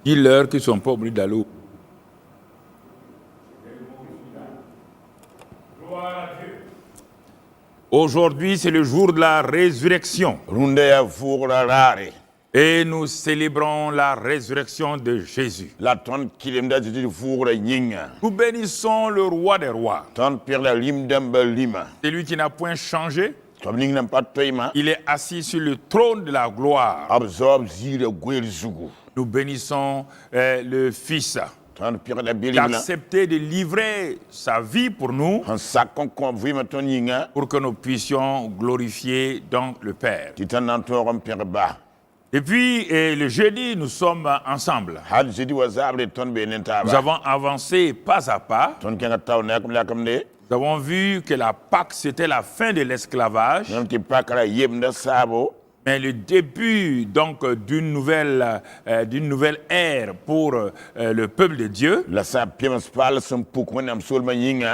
Dis-leur qu'ils ne sont pas obligés d'aller au... Aujourd'hui, c'est le jour de la résurrection. Et nous célébrons la résurrection de Jésus. Nous bénissons le roi des rois. Celui qui n'a point changé. Il est assis sur le trône de la gloire. Nous bénissons le Fils d'accepter de livrer sa vie pour nous, pour que nous puissions glorifier donc le Père. Et puis, le jeudi, nous sommes ensemble. Nous avons avancé pas à pas. Nous avons vu que la Pâque, c'était la fin de l'esclavage, mais le début donc d'une nouvelle ère pour le peuple de Dieu.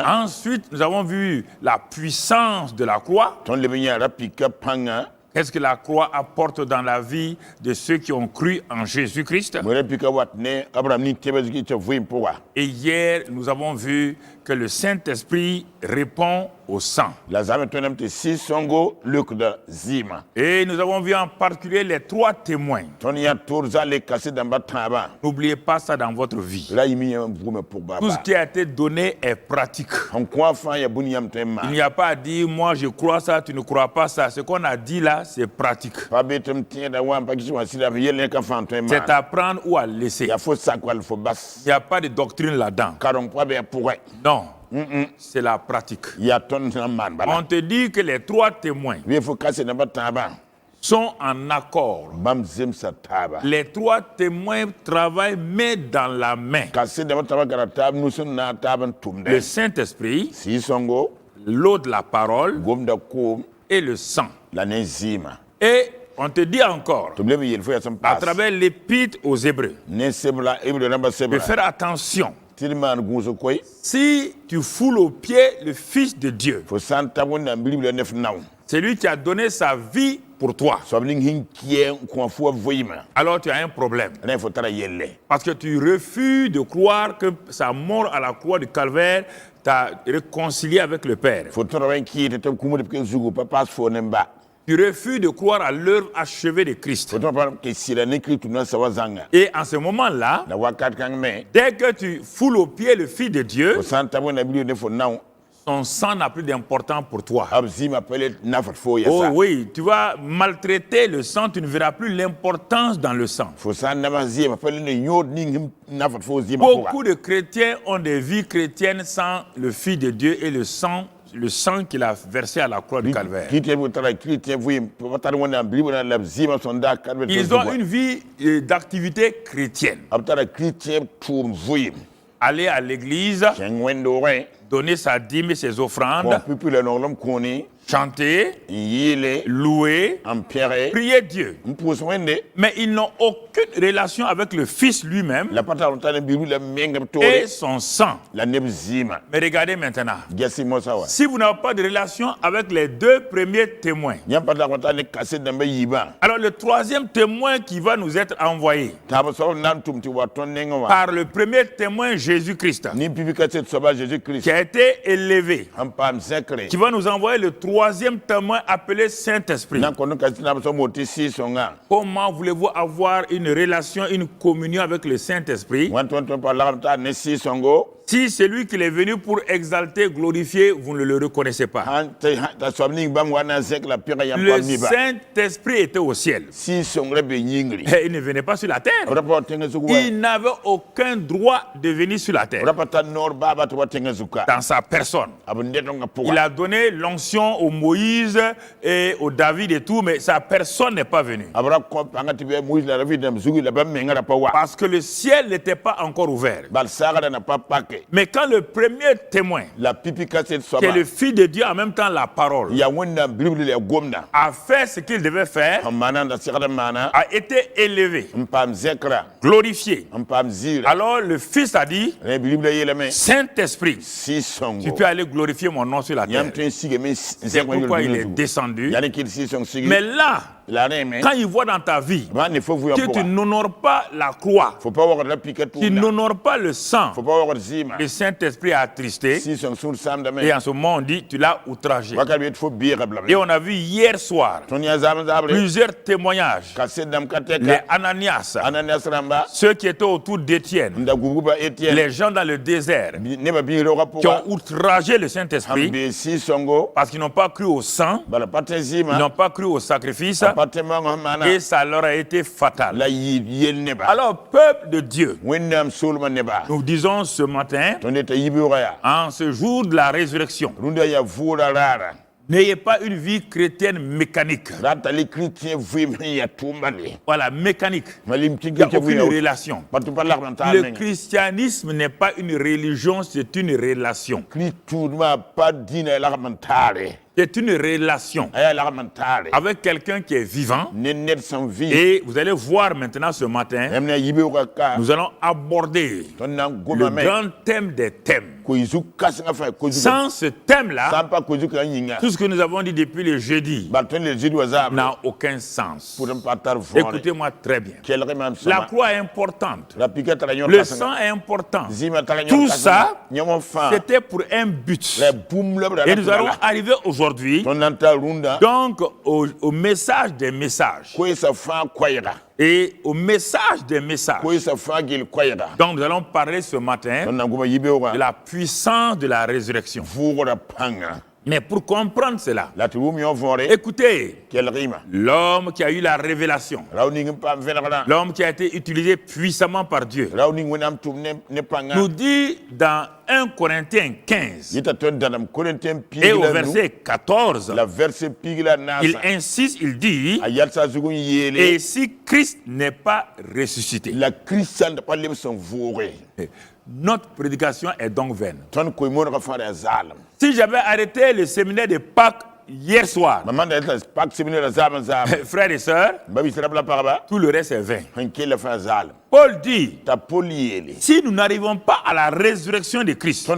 Ensuite, nous avons vu la puissance de la croix. Qu'est-ce que la croix apporte dans la vie de ceux qui ont cru en Jésus-Christ? Et hier, nous avons vu que le Saint-Esprit répond au sang. Et nous avons vu en particulier les 3 témoins. N'oubliez pas ça dans votre vie. Tout ce qui a été donné est pratique. Il n'y a pas à dire, moi je crois ça, tu ne crois pas ça. Ce qu'on a dit là, c'est pratique. C'est à prendre ou à laisser. Il n'y a pas de doctrine là-dedans. Non. C'est la pratique. On te dit que les 3 témoins sont en accord. Les 3 témoins travaillent main dans la main. Le Saint-Esprit, l'eau de la parole et le sang. Et on te dit encore, à travers l'épître aux Hébreux, de faire attention. Si tu foules aux pieds le Fils de Dieu, c'est lui qui a donné sa vie pour toi, alors tu as un problème. Parce que tu refuses de croire que sa mort à la croix du Calvaire t'a réconcilié avec le Père. Tu refuses de croire à l'œuvre achevée de Christ. Et en ce moment-là, dès que tu foules aux pieds le Fils de Dieu, son sang n'a plus d'importance pour toi. Oh oui, tu vas maltraiter le sang, tu ne verras plus l'importance dans le sang. Beaucoup de chrétiens ont des vies chrétiennes sans le Fils de Dieu et le sang qu'il a versé à la croix du Calvaire. Ils ont une vie d'activité chrétienne. Aller à l'église, donner sa dîme et ses offrandes, chanter, louer, prier Dieu. Mais ils n'ont aucune relation avec le Fils lui-même et son sang. Mais regardez maintenant, si vous n'avez pas de relation avec les 2 premiers témoins, alors le 3e témoin qui va nous être envoyé par le premier témoin Jésus-Christ, qui a été élevé, qui va nous envoyer le 3e témoin appelé Saint-Esprit. Comment voulez-vous avoir une relation, une communion avec le Saint-Esprit si c'est lui qui est venu pour exalter, glorifier, vous ne le reconnaissez pas? Le Saint-Esprit était au ciel. Et il ne venait pas sur la terre. Il n'avait aucun droit de venir sur la terre. Dans sa personne. Il a donné l'onction au Moïse et au David et tout, mais sa personne n'est pas venue. Parce que le ciel n'était pas encore ouvert. Mais quand le premier témoin, qui est le Fils de Dieu, en même temps la parole, a fait ce qu'il devait faire, a été élevé, glorifié, alors le Fils a dit, Saint-Esprit, tu peux aller glorifier mon nom sur la terre. C'est pourquoi il est descendu. Mais là, quand ils voient dans ta vie que tu n'honores pas la croix, tu n'honores pas le sang, le Saint-Esprit est attristé. Et en ce moment, on dit, tu l'as outragé. Et on a vu hier soir plusieurs témoignages. Les Ananias, ceux qui étaient autour d'Étienne, les gens dans le désert, qui ont outragé le Saint-Esprit parce qu'ils n'ont pas cru au sang, ils n'ont pas cru au sacrifice, et ça leur a été fatal. Alors, peuple de Dieu, nous disons ce matin, en ce jour de la résurrection, n'ayez pas une vie chrétienne mécanique. Voilà, mécanique. Il n'y a aucune relation. Le christianisme n'est pas une religion, c'est une relation. C'est une relation avec quelqu'un qui est vivant. Et vous allez voir maintenant ce matin, nous allons aborder le grand thème des thèmes. Sans ce thème-là, tout ce que nous avons dit depuis le jeudi n'a aucun sens. Écoutez-moi très bien. La croix est importante. Le sang est important. Tout ça, c'était pour un but. Et nous allons arriver aujourd'hui donc au message des messages. Et au message des messages. Donc nous allons parler ce matin de la puissance de la résurrection. Mais pour comprendre cela, écoutez, l'homme qui a eu la révélation, l'homme qui a été utilisé puissamment par Dieu, nous dit dans 1 Corinthiens 15 et au verset 14, il insiste, il dit, et si Christ n'est pas ressuscité, notre prédication est donc vaine. Si j'avais arrêté le séminaire de Pâques hier soir, frères et sœurs, tout le reste est vain. Paul dit, si nous n'arrivons pas à la résurrection de Christ,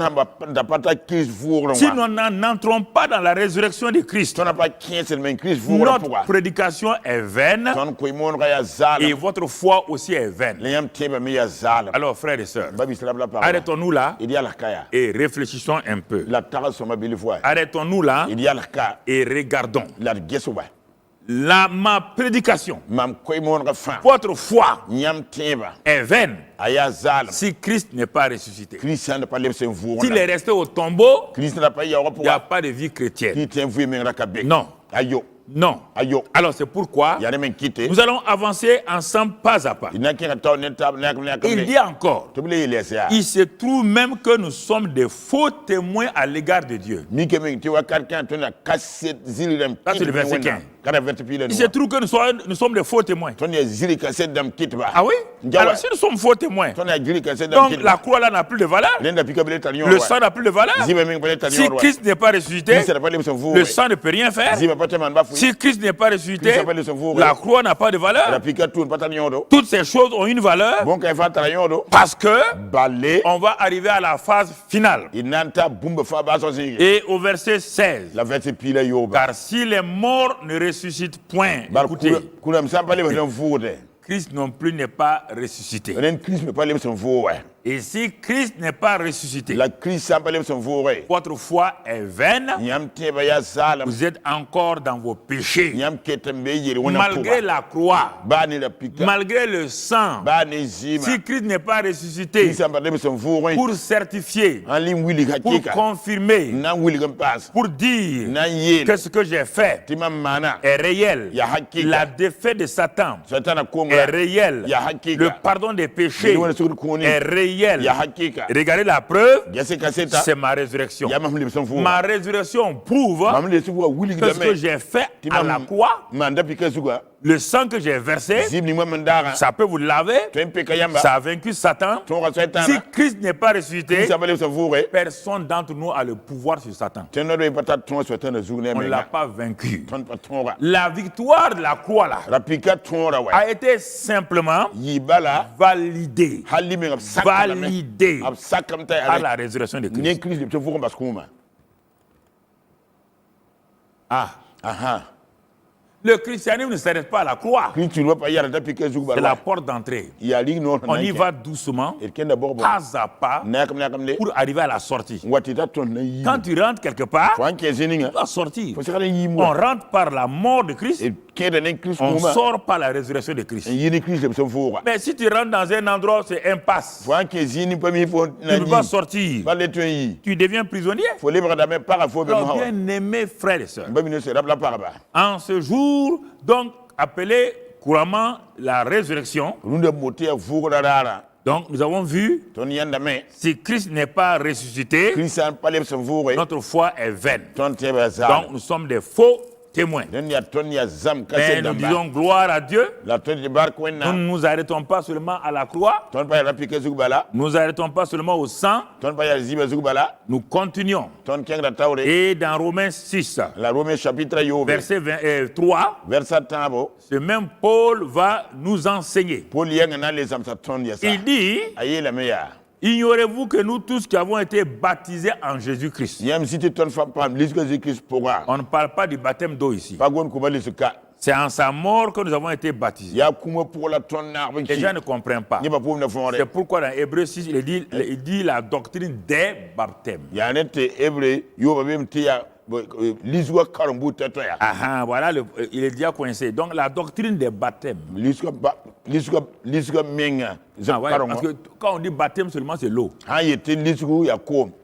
si nous n'entrons pas dans la résurrection de Christ, notre prédication est vaine et votre foi aussi est vaine. Alors frères et sœurs, arrêtons-nous là et réfléchissons un peu. Arrêtons-nous là et regardons. Ma prédication, votre foi est vaine si Christ n'est pas ressuscité. S'il est resté au tombeau, il n'y a pas de vie chrétienne. Non. Non. Alors c'est pourquoi nous allons avancer ensemble pas à pas. Il dit encore, il se trouve même que nous sommes des faux témoins à l'égard de Dieu. Ça c'est le verset 15. Il se trouve que nous sommes des faux témoins. Ah oui? Alors si nous sommes faux témoins, donc la croix là n'a plus de valeur. Le sang n'a plus de valeur. Si Christ n'est pas ressuscité, le sang ne peut rien faire. Si Christ n'est pas ressuscité, la croix n'a pas de valeur. Toutes ces choses ont une valeur parce que on va arriver à la phase finale. Et au verset 16, car si les morts ne ressuscitent point, écoutez, Christ non plus n'est pas ressuscité. Et si Christ n'est pas ressuscité, votre foi est vaine, vous êtes encore dans vos péchés. Malgré la croix, malgré le sang, si Christ n'est pas ressuscité, pour certifier, pour confirmer, pour dire que ce que j'ai fait est réel, la défaite de Satan est réelle, le pardon des péchés est réel. Regardez la preuve, c'est ma résurrection. Ma résurrection prouve que ce que j'ai fait à la croix, le sang que j'ai versé, ça peut vous laver, ça a vaincu Satan. Si Christ n'est pas ressuscité, personne d'entre nous a le pouvoir sur Satan. On ne l'a pas vaincu. La victoire de la croix là, a été simplement validée par la résurrection de Christ. Le christianisme ne s'arrête pas à la croix. C'est la porte d'entrée. On y va doucement, pas à pas, pour arriver à la sortie. Quand tu rentres quelque part, tu dois sortir. On rentre par la mort de Christ, on sort par la résurrection de Christ. Mais si tu rentres dans un endroit, c'est impasse. Tu ne peux pas sortir. Tu deviens prisonnier. Alors, bien aimé frères et sœurs, en ce jour, donc appelé couramment la résurrection, donc nous avons vu, si Christ n'est pas ressuscité, notre foi est vaine. Donc nous sommes des faux témoins. Mais nous disons gloire à Dieu. Nous ne nous arrêtons pas seulement à la croix. Nous ne nous arrêtons pas seulement au sang. Nous continuons. Et dans Romains 6, verset 3, ce même Paul va nous enseigner. Il dit, ignorez-vous que nous tous qui avons été baptisés en Jésus-Christ. On ne parle pas du baptême d'eau ici. C'est en sa mort que nous avons été baptisés. Les gens ne comprennent pas. C'est pourquoi dans Hébreux 6, il dit la doctrine des baptêmes. Voilà, il est déjà coincé. Donc la doctrine des baptêmes. Parce que quand on dit baptême seulement, c'est l'eau.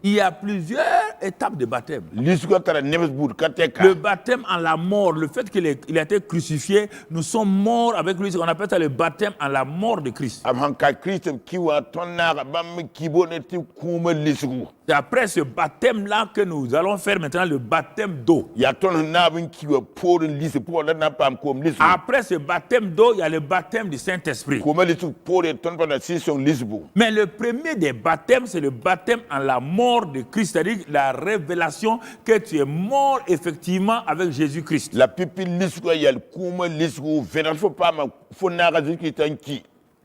Il y a plusieurs étapes de baptême. Le baptême en la mort, le fait qu'il a été crucifié, nous sommes morts avec lui. On appelle ça le baptême en la mort de Christ. C'est après ce baptême-là que nous allons faire maintenant le baptême d'eau. Après ce baptême d'eau, il y a le baptême du Saint-Esprit. Mais le premier des baptêmes, c'est le baptême en la mort de Christ, c'est-à-dire la révélation que tu es mort effectivement avec Jésus-Christ.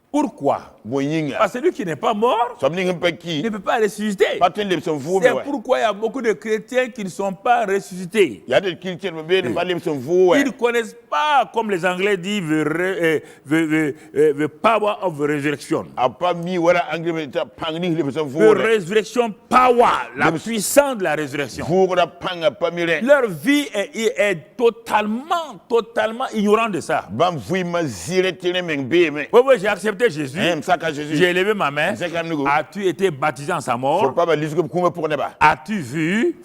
Pourquoi? Parce que celui qui n'est pas mort ne peut pas ressusciter. C'est pourquoi il y a beaucoup de chrétiens qui ne sont pas ressuscités. Ils ne connaissent pas, comme les Anglais disent, the power of resurrection. The resurrection power, la puissance de la résurrection. Leur vie est totalement ignorante de ça. Oui, j'ai accepté Jésus, j'ai élevé ma main. As-tu été baptisé en sa mort? As-tu vu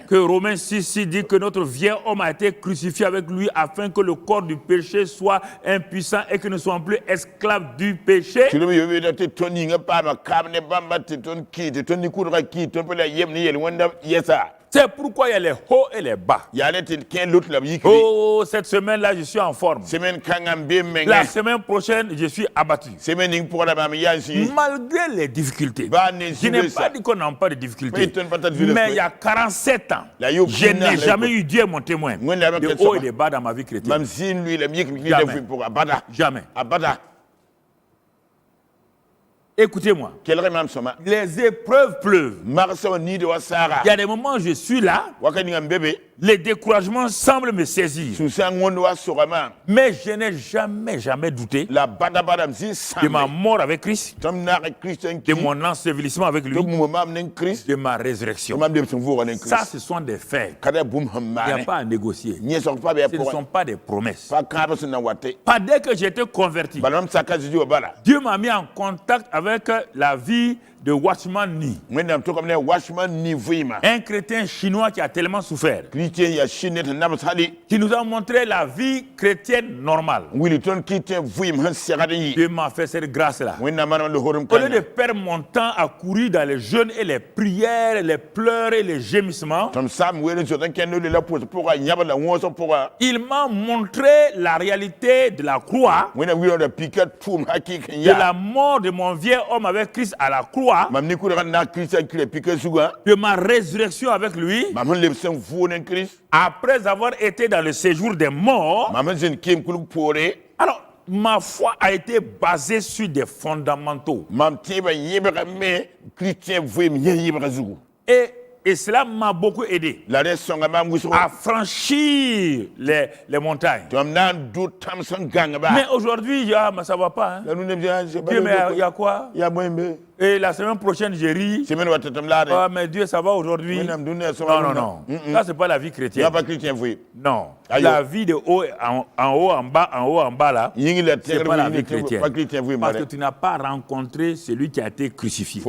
que Romains 6 dit que notre vieil homme a été crucifié avec lui afin que le corps du péché soit impuissant et que nous ne soyons plus esclaves du péché? C'est pourquoi il y a les hauts et les bas. Oh, cette semaine-là, je suis en forme. La semaine prochaine, je suis abattu. Malgré les difficultés. Je n'ai pas dit qu'on n'a pas de difficultés. Mais il y a 47 ans, je n'ai jamais eu Dieu mon témoin de hauts et de bas dans ma vie chrétienne. Jamais. Écoutez-moi. Les épreuves pleuvent. Il y a des moments où je suis là. Les découragements semblent me saisir. Mais je n'ai jamais douté de ma mort avec Christ, de mon ensevelissement avec lui, de ma résurrection. Ça, ce sont des faits. Il n'y a pas à négocier. Ce ne sont pas des promesses. Pas dès que j'ai été converti, Dieu m'a mis en contact avec la vie de Watchman Nee. Un chrétien chinois qui a tellement souffert, qui nous a montré la vie chrétienne normale. Dieu m'a fait cette grâce-là. Au lieu de perdre mon temps à courir dans les jeûnes et les prières, les pleurs et les gémissements, il m'a montré la réalité de la croix, de la mort de mon vieux homme avec Christ à la croix, de ma résurrection avec lui, après avoir été dans le séjour des morts. Alors, ma foi a été basée sur des fondamentaux. Et Et cela m'a beaucoup aidé à franchir les montagnes. Mais aujourd'hui, ça ne va pas. Hein? Dieu, mais il y a quoi? Et la semaine prochaine, j'ai ri. Oh, mais Dieu, ça va aujourd'hui. Non, non, non. Ça, ce n'est pas la vie chrétienne. Non. La vie de haut en haut, en bas, là, ce n'est pas la vie chrétienne. Parce que tu n'as pas rencontré celui qui a été crucifié.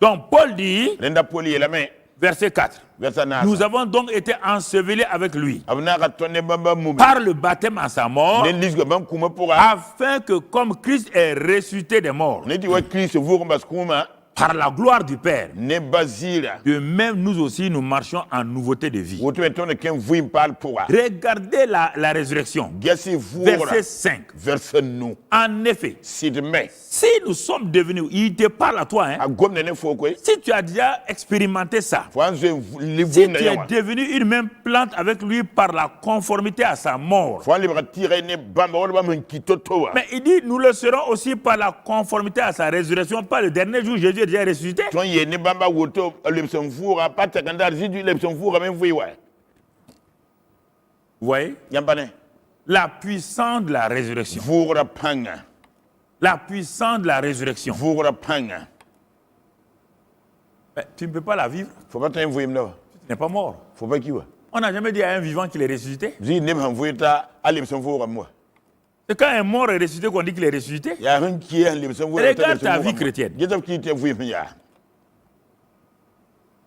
Donc, Paul dit, verset 4, nous avons donc été ensevelis avec lui par le baptême à sa mort, afin que comme Christ est ressuscité des morts, par la gloire du Père, de même nous aussi nous marchons en nouveauté de vie. Regardez la résurrection. Verset 5. En effet, si nous sommes devenus, il te parle à toi, hein? Si tu as déjà expérimenté ça, si tu es devenu une même plante avec lui par la conformité à sa mort, mais il dit nous le serons aussi par la conformité à sa résurrection, par le dernier jour Jésus est déjà ressuscité. Vous voyez? La puissance de la résurrection. La puissance de la résurrection. Mais tu ne peux pas la vivre. Tu n'es pas mort. On n'a jamais dit à un vivant qu'il est ressuscité. C'est quand un mort est ressuscité qu'on dit qu'il est ressuscité. Regarde ta vie chrétienne.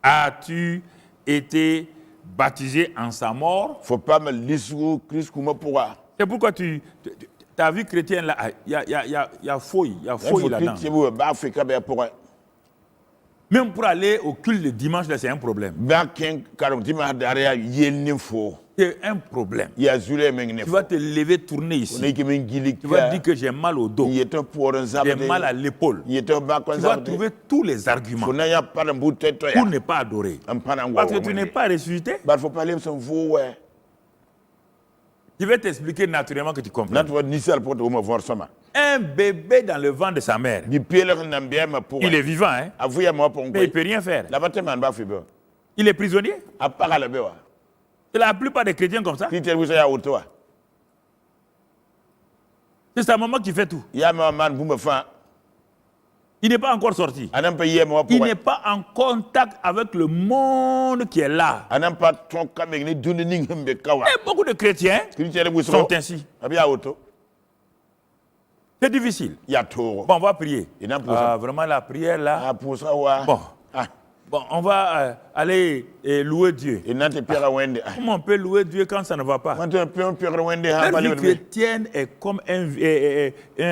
As-tu été baptisé en sa mort? C'est pourquoi ta vie chrétienne là, il y a fouille là-dedans. Même pour aller au culte le dimanche, là, c'est un problème. C'est un problème. Tu vas te lever, tourner ici. Tu vas dire que j'ai mal au dos. J'ai mal à l'épaule. Tu vas trouver tous les arguments pour ne pas adorer. Parce que tu n'es pas ressuscité. Je vais t'expliquer naturellement que tu comprends. Un bébé dans le ventre de sa mère, il est vivant, hein? Mais il ne peut rien faire. Il est prisonnier. C'est la plupart des chrétiens comme ça. C'est sa maman qui fait tout. Il n'est pas encore sorti. Il n'est pas en contact avec le monde qui est là. Et beaucoup de chrétiens sont ainsi. C'est difficile. Bon, on va prier. Vraiment la prière là. Bon, on va aller louer Dieu. Comment on peut louer Dieu quand ça ne va pas? La vie chrétienne est comme un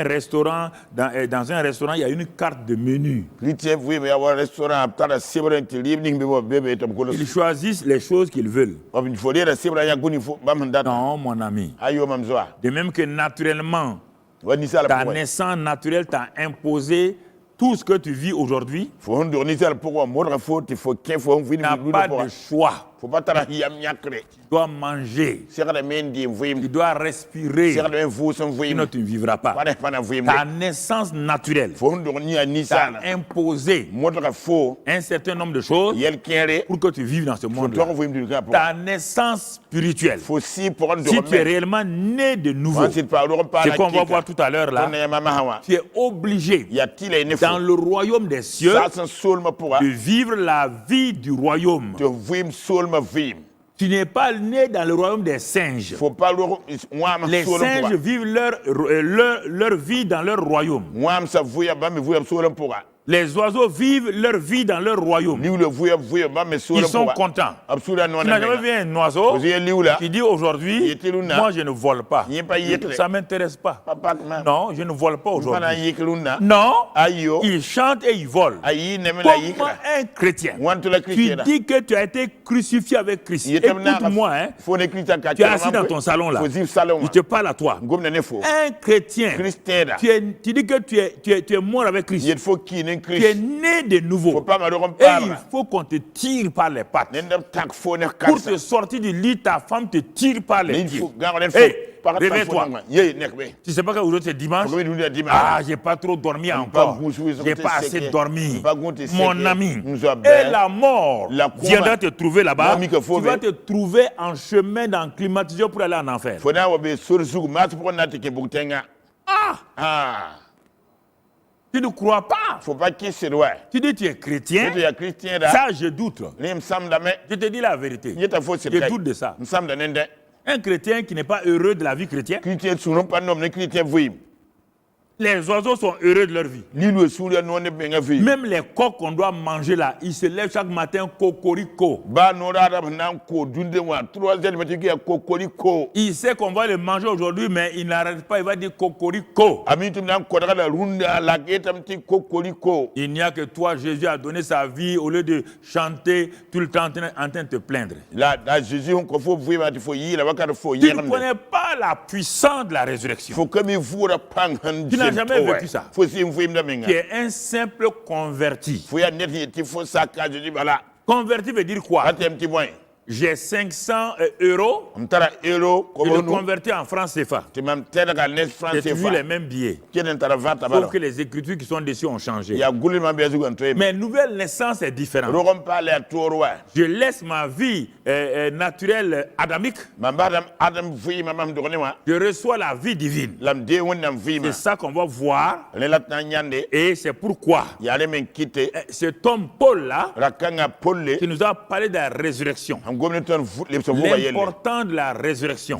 restaurant. Dans un restaurant, il y a une carte de menu. Ils choisissent les choses qu'ils veulent. Non, mon ami. De même que naturellement, ta naissance naturelle t'a imposé tout ce que tu vis aujourd'hui. Tu n'as pas de choix. Tu dois manger. Tu dois respirer. Sinon tu ne vivras pas. Ta naissance naturelle t'a imposé un certain nombre de choses pour que tu vives dans ce monde-là. Ta naissance spirituelle, si tu es réellement né de nouveau, c'est qu'on va voir tout à l'heure là, tu es obligé dans le royaume des cieux de vivre la vie du royaume. Tu n'es pas né dans le royaume des singes. Les singes vivent leur vie dans leur royaume. Les oiseaux vivent leur vie dans leur royaume. Ils sont contents. Tu n'as jamais vu un oiseau qui dit aujourd'hui, moi je ne vole pas. Ça ne m'intéresse pas. Non, je ne vole pas aujourd'hui. Non, il chante et il vole. Comment un chrétien, tu dis que tu as été crucifié avec Christ. Écoute-moi, hein, tu es assis dans ton salon là. Je te parle à toi. Un chrétien, tu dis que tu es mort avec Christ. Tu es né de nouveau. Et il faut qu'on te tire par les pattes. Pour te sortir du lit, ta femme te tire par les pieds. réveille-toi. Tu sais pas qu'aujourd'hui c'est dimanche? Ah, j'ai pas trop dormi encore. J'ai pas assez dormi. Mon ami. Et la mort viendra te trouver là-bas. Tu vas te trouver en chemin dans climatiseur pour aller en enfer. Ah! Tu ne crois pas. Tu dis tu es chrétien. Ça, je doute. Je te dis la vérité. Je doute de ça. Un chrétien qui n'est pas heureux de la vie chrétienne. Les oiseaux sont heureux de leur vie. Même les coqs qu'on doit manger là, ils se lèvent chaque matin cocorico. Il sait qu'on va le manger aujourd'hui, mais il n'arrête pas, il va dire cocorico. Il n'y a que toi, Jésus a donné sa vie au lieu de chanter tout le temps en train de te plaindre. Tu ne connais pas la puissance de la résurrection. Tu n'as jamais vécu ça. Tu es un simple converti. Converti veut dire quoi? J'ai 500 euros. Je le convertis en francs CFA. J'ai toujours les mêmes billets. Sauf que les écritures qui sont dessus ont changé. Mais nouvelle naissance est différente. Je laisse ma vie naturelle adamique. Je reçois la vie divine. C'est ça qu'on va voir. Et c'est pourquoi cet homme Paul-là qui nous a parlé de la résurrection. L'important de la résurrection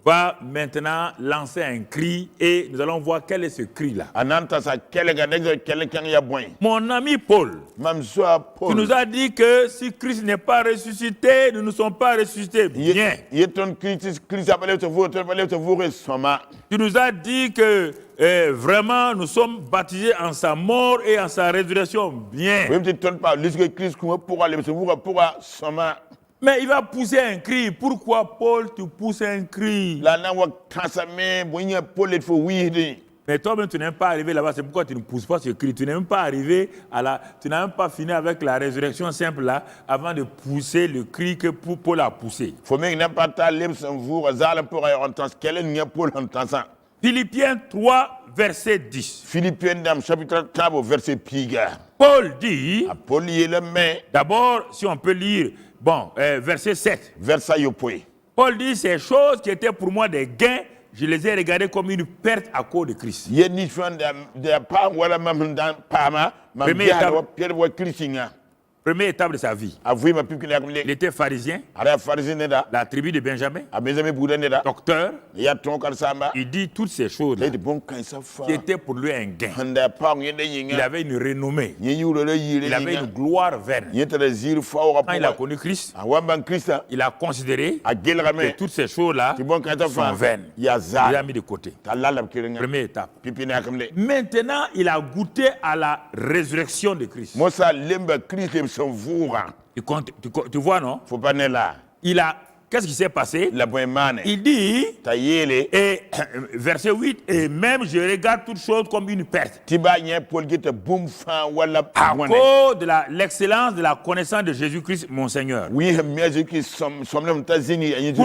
va maintenant lancer un cri et nous allons voir quel est ce cri-là. Mon ami Paul, tu nous as dit que si Christ n'est pas ressuscité, nous ne sommes pas ressuscités. Bien. Tu nous as dit que vraiment nous sommes baptisés en sa mort et en sa résurrection. Bien. Mais il va pousser un cri. Pourquoi, Paul, tu pousses un cri? Mais toi-même, tu n'es même pas arrivé là-bas. C'est pourquoi tu ne pousses pas ce cri. Tu n'es même pas arrivé tu n'as même pas fini avec la résurrection simple là, avant de pousser le cri que Paul a poussé. Philippiens 3, verset 10. Philippiens chapitre 3, verset 10. Paul dit, d'abord, si on peut lire, verset 7. Paul dit, ces choses qui étaient pour moi des gains, je les ai regardées comme une perte à cause de Christ. Première étape de sa vie. Il était pharisien. La tribu de Benjamin. Docteur. Il dit toutes ces choses qui étaient pour lui un gain. Il avait une renommée. Il avait une gloire vaine. Quand il a connu Christ, il a considéré que toutes ces choses-là sont vaines. Il a mis de côté. Première étape. Maintenant, il a goûté à la résurrection de Christ. Tu vois, non? Qu'est-ce qui s'est passé? Il dit, et verset 8, et même je regarde toutes choses comme une perte. À cause de l'excellence de la connaissance de Jésus-Christ, mon Seigneur. Pour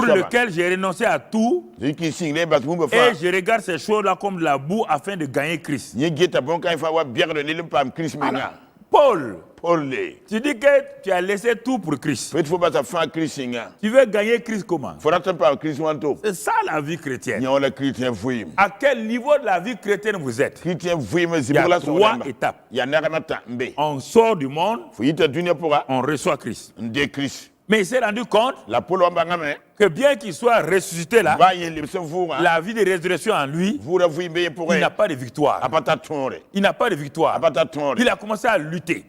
lequel j'ai renoncé à tout. Et je regarde ces choses-là comme de la boue afin de gagner Christ. Paul, tu dis que tu as laissé tout pour Christ. Tu veux gagner Christ comment? C'est ça la vie chrétienne. À quel niveau de la vie chrétienne vous êtes? Il y a 3 étapes. On sort du monde, on reçoit Christ. Mais il s'est rendu compte que bien qu'il soit ressuscité là, la vie de résurrection en lui, il n'a pas de victoire. Il n'a pas de victoire. Il a commencé à lutter.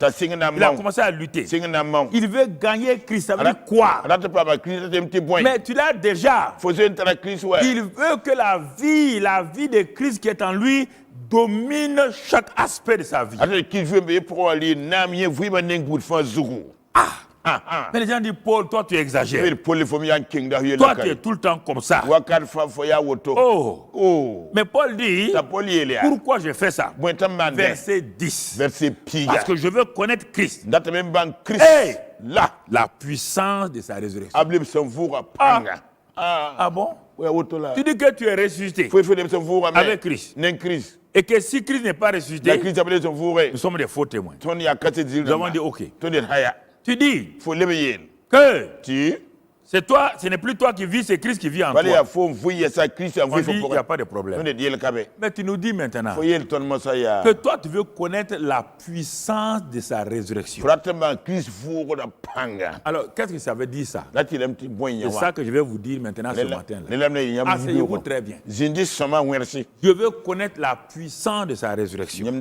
Il veut gagner Christ. Ça veut dire quoi? Mais tu l'as déjà. Il veut que la vie de Christ qui est en lui domine chaque aspect de sa vie. Mais les gens disent, Paul, toi tu exagères. Toi tu es tout le temps comme ça. Mais Paul dit, pourquoi je fais ça? Verset 10. Parce que je veux connaître Christ. Et la puissance de sa résurrection. Ah bon? Tu dis que tu es ressuscité avec Christ. Et que si Christ n'est pas ressuscité, nous sommes des faux témoins. Nous avons dit OK. Tu dis que c'est toi, ce n'est plus toi qui vis, c'est Christ qui vit en toi. On dit il n'y a pas de problème. Mais tu nous dis maintenant que toi tu veux connaître la puissance de sa résurrection. Alors qu'est-ce que ça veut dire ça? C'est ça que je vais vous dire maintenant ce matin-là. Asseyez-vous très bien. Je veux connaître la puissance de sa résurrection. Il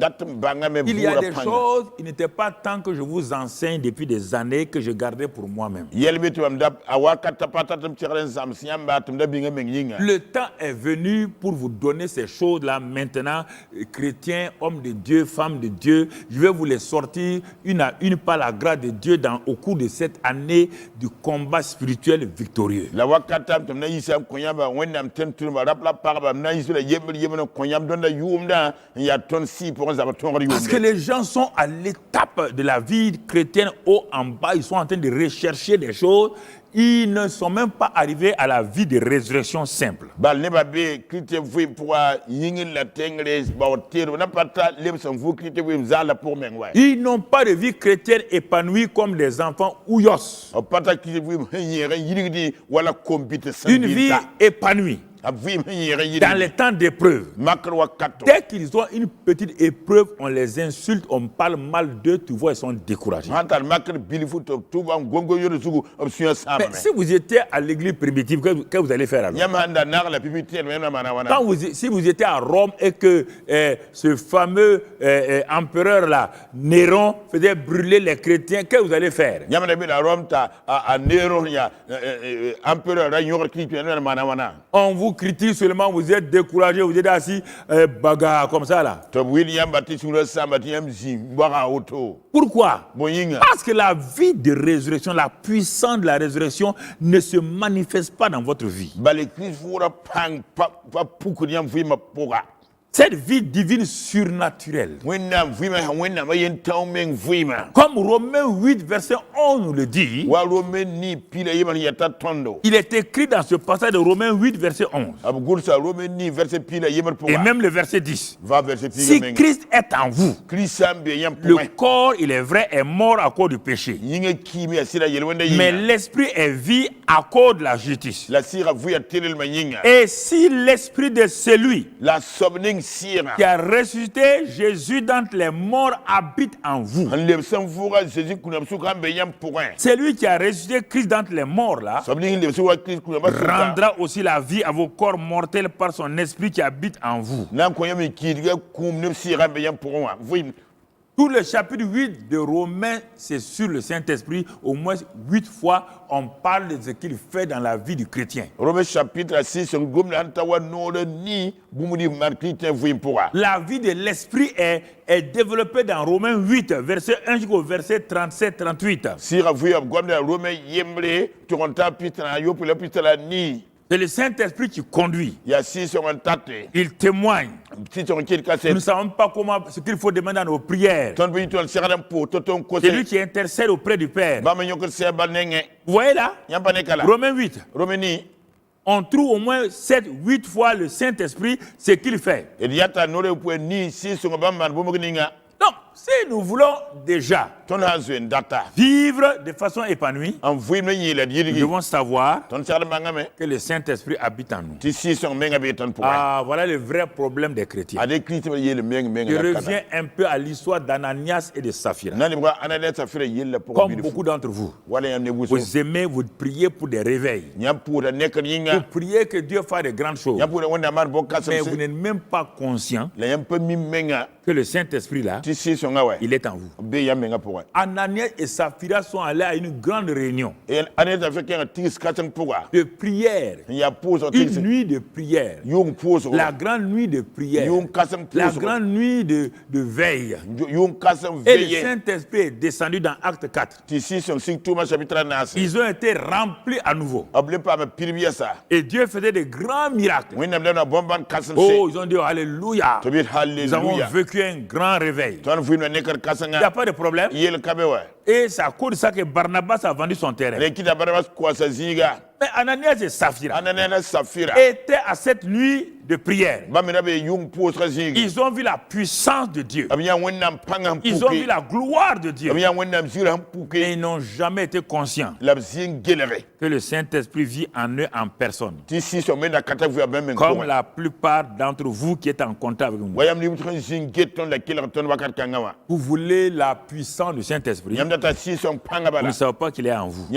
y a des choses, il n'était pas temps que je vous enseigne depuis des années que je gardais pour moi-même. Le temps est venu pour vous donner ces choses-là maintenant, chrétiens, hommes de Dieu, femmes de Dieu. Je vais vous les sortir une à une par la grâce de Dieu au cours de cette année du combat spirituel victorieux. Parce que les gens sont à l'étape de la vie chrétienne haut en bas, ils sont en train de rechercher des choses. Ils ne sont même pas arrivés à la vie de résurrection simple. Ils n'ont pas de vie chrétienne épanouie comme des enfants ouyos. Une vie épanouie. Dans les temps d'épreuve, dès qu'ils ont une petite épreuve, on les insulte, on parle mal d'eux, tu vois, ils sont découragés. Mais si vous étiez à l'église primitive, que vous allez faire alors? Si vous étiez à Rome et que ce fameux empereur-là, Néron, faisait brûler les chrétiens, que vous allez faire? On vous critique seulement, vous êtes découragé, vous êtes assis, bagarre comme ça là. Pourquoi? Parce que la vie de résurrection, la puissance de la résurrection ne se manifeste pas dans votre vie. Cette vie divine surnaturelle. Comme Romains 8, verset 11 nous le dit, il est écrit dans ce passage de Romains 8, verset 11. Et même le verset 10. Si Christ est en vous, le corps, il est vrai, est mort à cause du péché. Mais l'esprit est vie à cause de la justice. Et si l'esprit de celui qui a ressuscité Jésus d'entre les morts habite en vous. Celui qui a ressuscité Christ d'entre les morts là rendra aussi la vie à vos corps mortels par son esprit qui habite en vous. Tout le chapitre 8 de Romains, c'est sur le Saint-Esprit. Au moins 8 fois, on parle de ce qu'il fait dans la vie du chrétien. Romains chapitre 6, la vie de l'Esprit est développée dans Romains 8, verset 1 jusqu'au verset 37-38. C'est le Saint-Esprit qui conduit. Il témoigne. Nous ne savons pas ce qu'il faut demander à nos prières. C'est lui qui intercède auprès du Père. Vous voyez là? Romains 8. On trouve au moins 7-8 fois le Saint-Esprit, ce qu'il fait. Donc, si nous voulons déjà vivre de façon épanouie, nous devons savoir que le Saint-Esprit habite en nous. Ah, voilà le vrai problème des chrétiens. Je reviens un peu à l'histoire d'Ananias et de Saphira. Comme beaucoup d'entre vous, vous aimez, vous priez pour des réveils. Vous priez que Dieu fasse de grandes choses. Mais vous n'êtes même pas conscient que le Saint-Esprit là, il est en vous. Ananias et Saphira sont allés à une grande réunion de prière, une nuit de prière, la grande nuit de prière, la grande nuit de veille. Et le Saint-Esprit est descendu dans Acte 4. Ils ont été remplis à nouveau. Et Dieu faisait de grands miracles. Oh, ils ont dit Alléluia. Nous avons vécu un grand réveil. n'y a pas de problème. Et c'est à cause de ça que Barnabas a vendu son terrain. Mais Ananias et Saphira étaient à cette nuit de prière. Ils ont vu la puissance de Dieu. Ils ont vu la gloire de Dieu. Et ils n'ont jamais été conscients que le Saint-Esprit vit en eux en personne. Comme la plupart d'entre vous qui êtes en contact avec moi. Vous voulez la puissance du Saint-Esprit. Vous ne savez pas qu'il est en vous.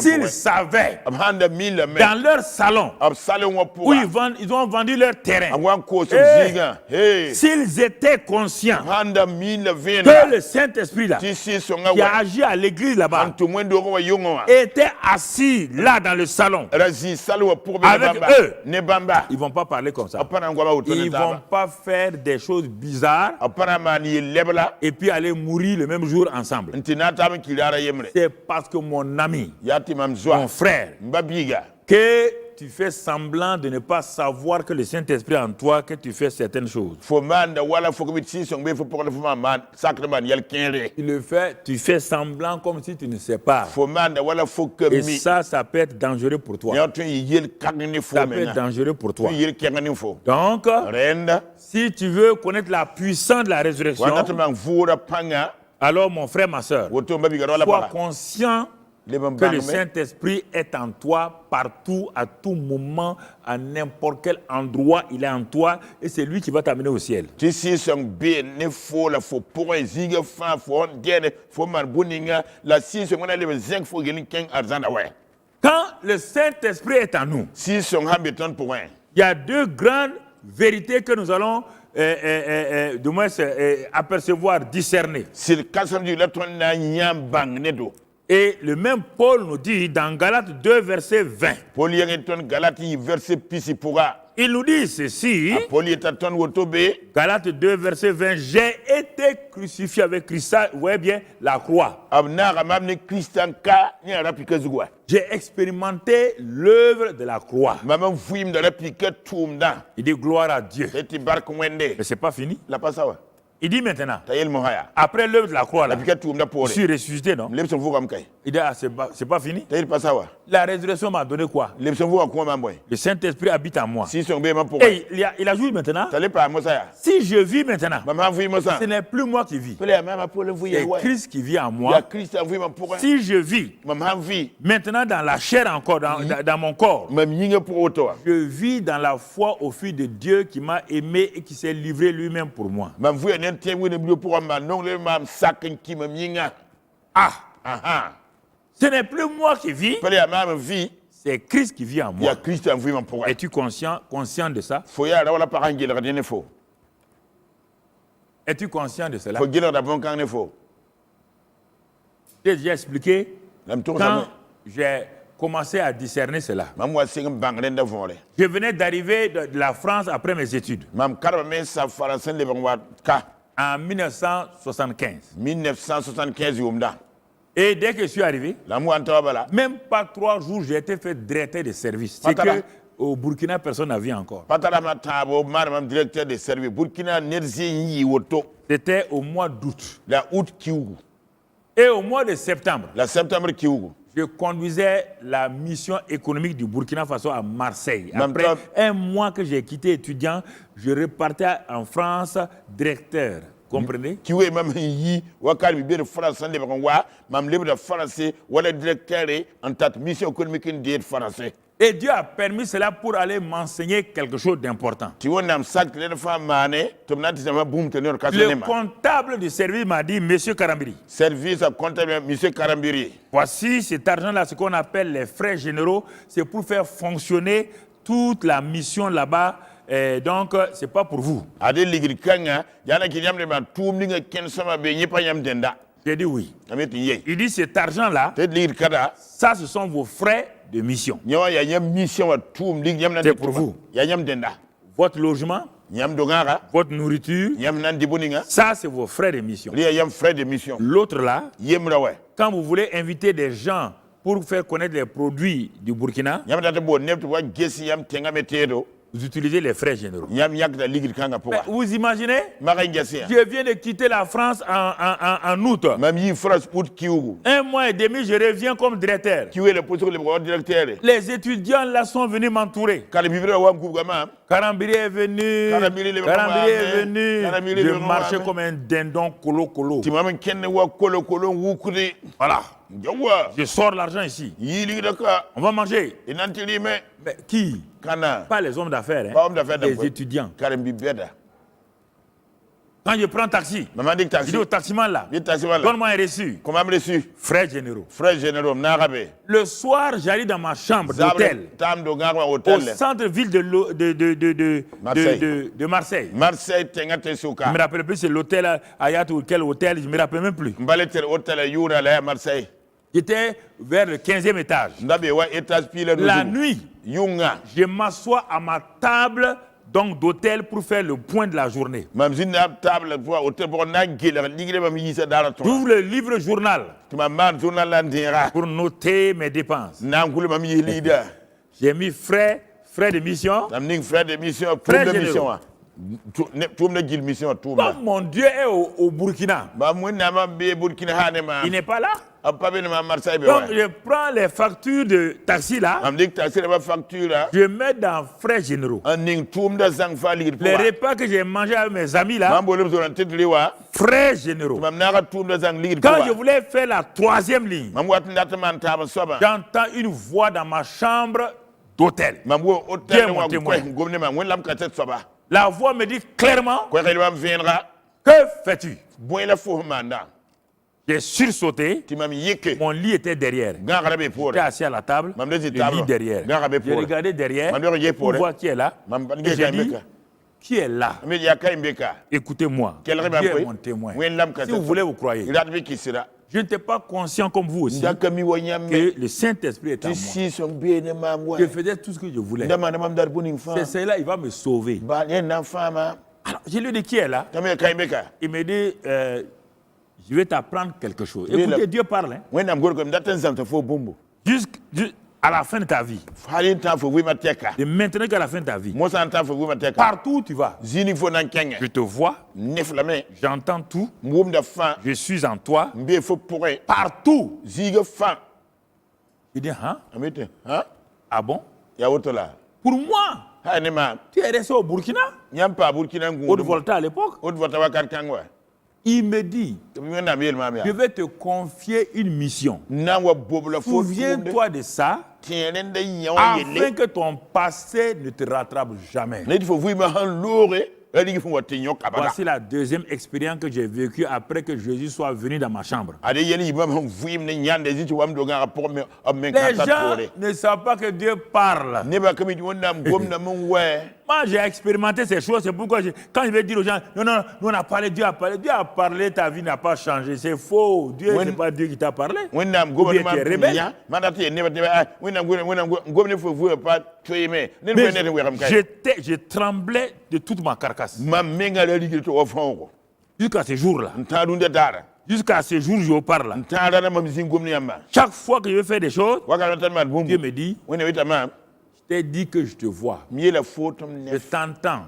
S'ils savaient dans leur salon où ils ont vendu leur terrain, s'ils étaient conscients que le Saint-Esprit là, qui a agi à l'église là-bas, était assis là dans le salon avec eux, ils ne vont pas parler comme ça. Ils ne vont pas faire des choses bizarres et puis aller mourir le même jour ensemble. C'est parce que mon ami, mon frère, que tu fais semblant de ne pas savoir que le Saint-Esprit est en toi, que tu fais certaines choses. Tu fais semblant comme si tu ne sais pas. Et ça peut être dangereux pour toi. Ça peut être dangereux pour toi. Donc, si tu veux connaître la puissance de la résurrection, alors mon frère, ma soeur, sois conscient que le Saint-Esprit est en toi partout, à tout moment, à n'importe quel endroit, il est en toi et c'est lui qui va t'amener au ciel. Quand le Saint-Esprit est en nous, il y a deux grandes vérités que nous allons du moins apercevoir, discerner. Et le même Paul nous dit dans Galates 2, verset 20. Il nous dit ceci, Galates 2, verset 20, j'ai été crucifié avec Christ, vous voyez bien, la croix. J'ai expérimenté l'œuvre de la croix. Il dit gloire à Dieu. Mais ce n'est pas fini. Il dit maintenant, après l'œuvre de la croix, là, je suis ressuscité, non? Il dit, ah, c'est pas fini. La résurrection m'a donné quoi? Le Saint-Esprit habite en moi. Et il ajoute maintenant, si je vis maintenant, ce n'est plus moi qui vis. C'est Christ qui vit en moi. Si je vis maintenant dans la chair encore, dans mon corps, je vis dans la foi au Fils de Dieu qui m'a aimé et qui s'est livré lui-même pour moi. Ce n'est plus moi qui vis, c'est Christ qui vit en moi. Es-tu conscient de ça? Es-tu conscient de cela? J'ai déjà expliqué quand j'ai commencé à discerner cela. Je venais d'arriver de la France après mes études. En 1975. Et dès que je suis arrivé, même pas 3 jours, j'ai été fait directeur de service. C'est que au Burkina, personne n'a vu encore. C'était au mois d'août. Et au mois de septembre, je conduisais la mission économique du Burkina Faso à Marseille. Après un mois que j'ai quitté étudiant, je repartais en France directeur. Comprenez? Et Dieu a permis cela pour aller m'enseigner quelque chose d'important. Le comptable du service m'a dit, Monsieur Karambiri, voici cet argent-là, ce qu'on appelle les frais généraux, c'est pour faire fonctionner toute la mission là-bas. Donc, ce n'est pas pour vous. J'ai dit oui. Il dit cet argent-là, ça ce sont vos frais de mission. C'est pour vous. Votre logement, votre nourriture, ça c'est vos frais de mission. L'autre là, quand vous voulez inviter des gens pour faire connaître les produits du Burkina, Vous utilisez les frères généraux. Nyam yak da ligil kanga Mais pour. vous imaginez? Maringasia. Je viens de quitter la France en août. Même yi France août kiugu. 1 mois et demi, je reviens comme directeur. Qui est le poste le directeur? Les étudiants là sont venus m'entourer. Karabibira wa mkugama. Karambiri est venu. Karambiri est venu. Karambiri Je marchais comme un dindon colo. Timam kenne wa kolo wukuri. Voilà. Yawa. Je sors l'argent ici. Yili daka. On va manger. Inantili me. Mais qui? Kana. Pas les hommes d'affaires. Hein? Pas hommes d'affaires. Les étudiants. Karambibeda. Quand je prends taxi, Maman dit taxi. je dis au taximan là, Donne-moi un reçu. Comment me reçu? Frères généraux. Frères généraux, Narabe. Le soir, j'allais dans ma chambre d'hôtel, au centre-ville de Marseille. Marseille, Je ne me rappelle plus, c'est l'hôtel Hayat ou quel hôtel, je ne me rappelle même plus. J'étais vers le 15e étage. La nuit, je m'assois à ma table donc d'hôtel pour faire le point de la journée. J'ouvre le livre journal pour noter mes dépenses. J'ai mis frais de mission. Comme mon Dieu est au Burkina, il n'est pas là. Donc je prends les factures de taxi là, je mets dans frais généraux. Les repas que j'ai mangés avec mes amis là, frais généraux. Quand je voulais faire la 3e ligne, j'entends une voix dans ma chambre d'hôtel. La voix me dit clairement, que fais-tu? J'ai sursauté, mon lit était derrière. J'étais assis à la table, le lit derrière. J'ai regardé derrière pour voir qui est là. Et j'ai dit, qui est là? Écoutez-moi, Dieu est mon témoin. Si vous voulez, vous croyez. Je n'étais pas conscient comme vous aussi que le Saint-Esprit est en moi. Je faisais tout ce que je voulais. C'est cela, il va me sauver. Alors, je lui ai dit, qui est là? Il me dit, je vais t'apprendre quelque chose. Écoutez, Dieu parle. Hein? Jusqu'à la fin de ta vie. De maintenant qu'à la fin de ta vie. Partout où tu vas. Je te vois. J'entends tout. Je suis en toi. Partout. Je dis, hein? Ah bon? Pour moi. Tu es resté au Burkina? Haute-Volta à l'époque. Il me dit, je vais te confier une mission. Souviens-toi de ça, afin que ton passé ne te rattrape jamais. Voici la 2e expérience que j'ai vécue après que Jésus soit venu dans ma chambre. Les gens ne savent pas que Dieu parle. Moi, j'ai expérimenté ces choses, c'est pourquoi quand je vais dire aux gens, non, nous on a parlé, Dieu a parlé, ta vie n'a pas changé. C'est faux. Dieu, c'est pas Dieu qui t'a parlé. Ou bien tu es rebelle. Je tremblais de toute ma carcasse. Jusqu'à ce jour-là. Jusqu'à ce jour, je vous parle. Chaque fois que je veux faire des choses, Dieu me dit, je t'ai dit que je te vois. Je t'entends.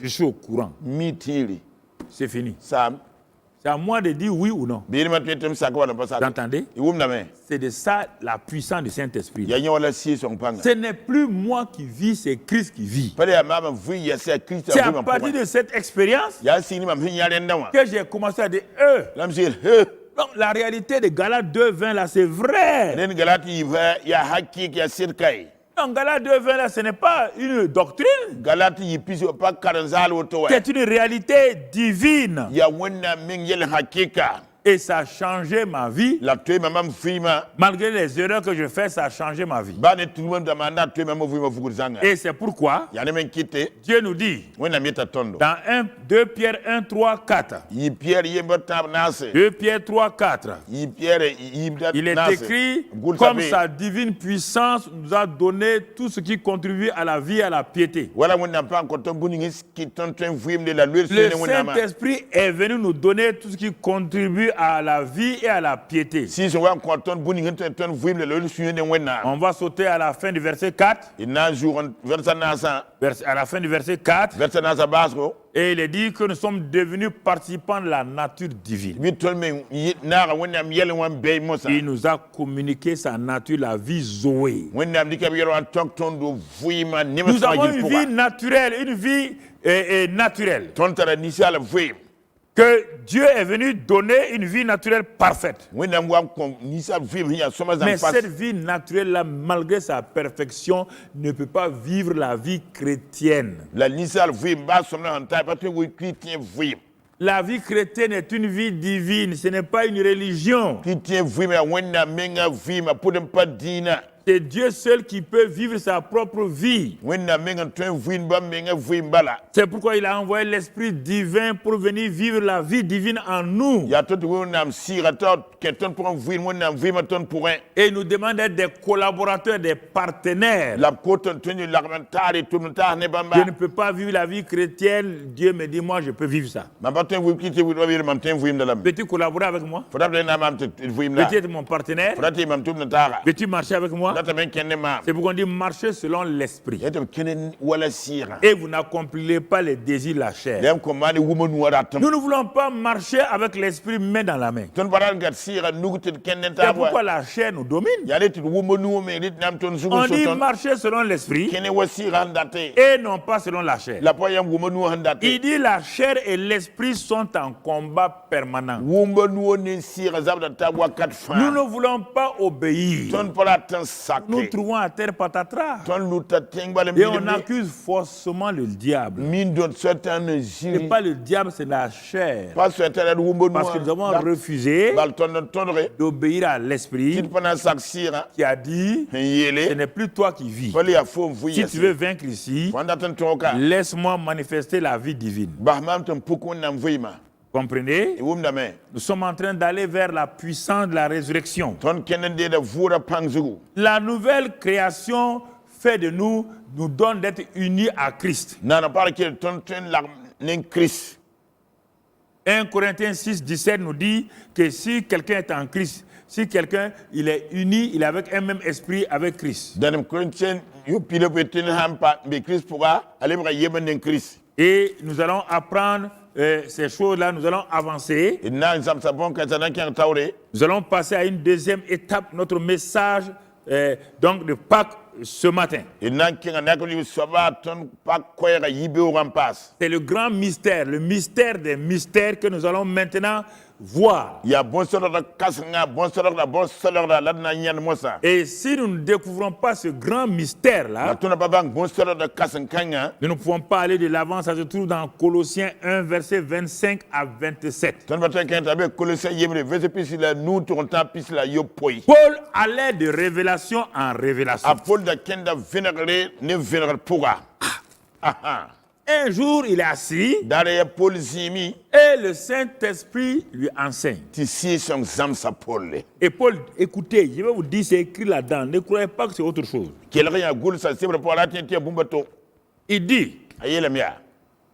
Je suis au courant. C'est fini. C'est à moi de dire oui ou non. Vous entendez? C'est de ça la puissance du Saint-Esprit. Ce n'est plus moi qui vis, c'est Christ qui vit. C'est à partir de cette expérience que j'ai commencé à dire donc la réalité de Galates 2:20 là, c'est vrai. Donc Galates 2:20 là, ce n'est pas une doctrine. C'est une réalité divine. Et ça a changé ma vie. Malgré les erreurs que je fais, ça a changé ma vie. Et c'est pourquoi Dieu nous dit dans 2 Pierre 1, 3, 4. 2 Pierre 3, 4. Il est écrit, comme sa divine puissance nous a donné tout ce qui contribue à la vie et à la piété. Le Saint-Esprit est venu nous donner tout ce qui contribue à la vie et à la piété. On va sauter à la fin du verset 4. À la fin du verset 4. Et il est dit que nous sommes devenus participants de la nature divine. Il nous a communiqué sa nature, la vie Zoé. Nous avons une vie naturelle, une vie naturelle. Que Dieu est venu donner une vie naturelle parfaite. Mais cette vie naturelle-là, malgré sa perfection, ne peut pas vivre la vie chrétienne. La vie chrétienne est une vie divine, ce n'est pas une religion. C'est Dieu seul qui peut vivre sa propre vie. C'est pourquoi il a envoyé l'Esprit divin pour venir vivre la vie divine en nous. Et il nous demande d'être des collaborateurs, des partenaires. Je ne peux pas vivre la vie chrétienne. Dieu me dit, moi je peux vivre ça. Veux-tu collaborer avec moi? Veux-tu être mon partenaire? Veux-tu marcher avec moi? C'est pourquoi on dit marcher selon l'esprit. Et vous n'accomplirez pas les désirs de la chair. Nous ne voulons pas marcher avec l'esprit main dans la main. C'est pourquoi la chair nous domine. On dit marcher selon l'esprit et non pas selon la chair. Il dit la chair et l'esprit sont en combat permanent. Nous ne voulons pas obéir. Nous trouvons à terre patatras. Et on accuse faussement le diable. Ce n'est pas le diable, c'est la chair. Parce que nous avons refusé d'obéir à l'esprit qui a dit, ce n'est plus toi qui vis. Si tu veux vaincre ici, laisse-moi manifester la vie divine. Comprenez? Nous sommes en train d'aller vers la puissance de la résurrection. La nouvelle création fait de nous donne d'être unis à Christ. 1 Corinthiens 6, 17 nous dit que si quelqu'un est en Christ, si quelqu'un il est uni, il est avec un même esprit avec Christ. Et nous allons apprendre ces choses-là, nous allons avancer. Nous allons passer à une deuxième étape, notre message donc de Pâques ce matin. C'est le grand mystère, le mystère des mystères que nous allons maintenant voir. Et si nous ne découvrons pas ce grand mystère-là, nous ne pouvons pas aller de l'avant. Ça se trouve dans Colossiens 1, verset 25 à 27. Paul allait de révélation en révélation. Un jour, il est assis et le Saint-Esprit lui enseigne. Et Paul, écoutez, je vais vous dire, c'est écrit là-dedans. Ne croyez pas que c'est autre chose. Il dit,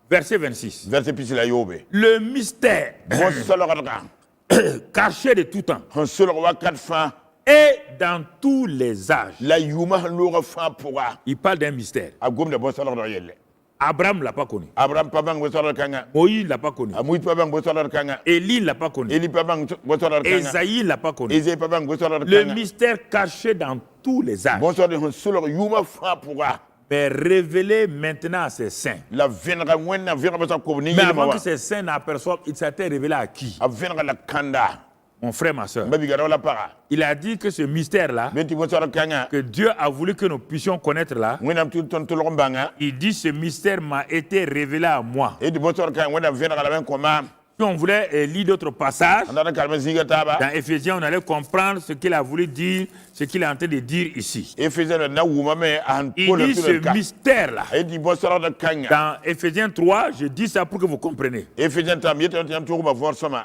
verset 26, le mystère caché de tout temps et dans tous les âges. Il parle d'un mystère. Abraham ne l'a pas connu. Moïse ne l'a pas connu. Élie ne l'a pas connu. Esaïe ne l'a pas connu. Le mystère caché dans tous les âges. Mais révélé maintenant à ses saints. Mais avant que ces saints n'aperçoivent, il s'était révélé à qui? Mon frère, ma soeur. Il a dit que ce mystère-là, que Dieu a voulu que nous puissions connaître là, il dit ce mystère m'a été révélé à moi. Si on voulait lire d'autres passages, dans Éphésiens, on allait comprendre ce qu'il a voulu dire, ce qu'il est en train de dire ici. Il dit ce mystère-là. Dans Éphésiens 3, je dis ça pour que vous compreniez.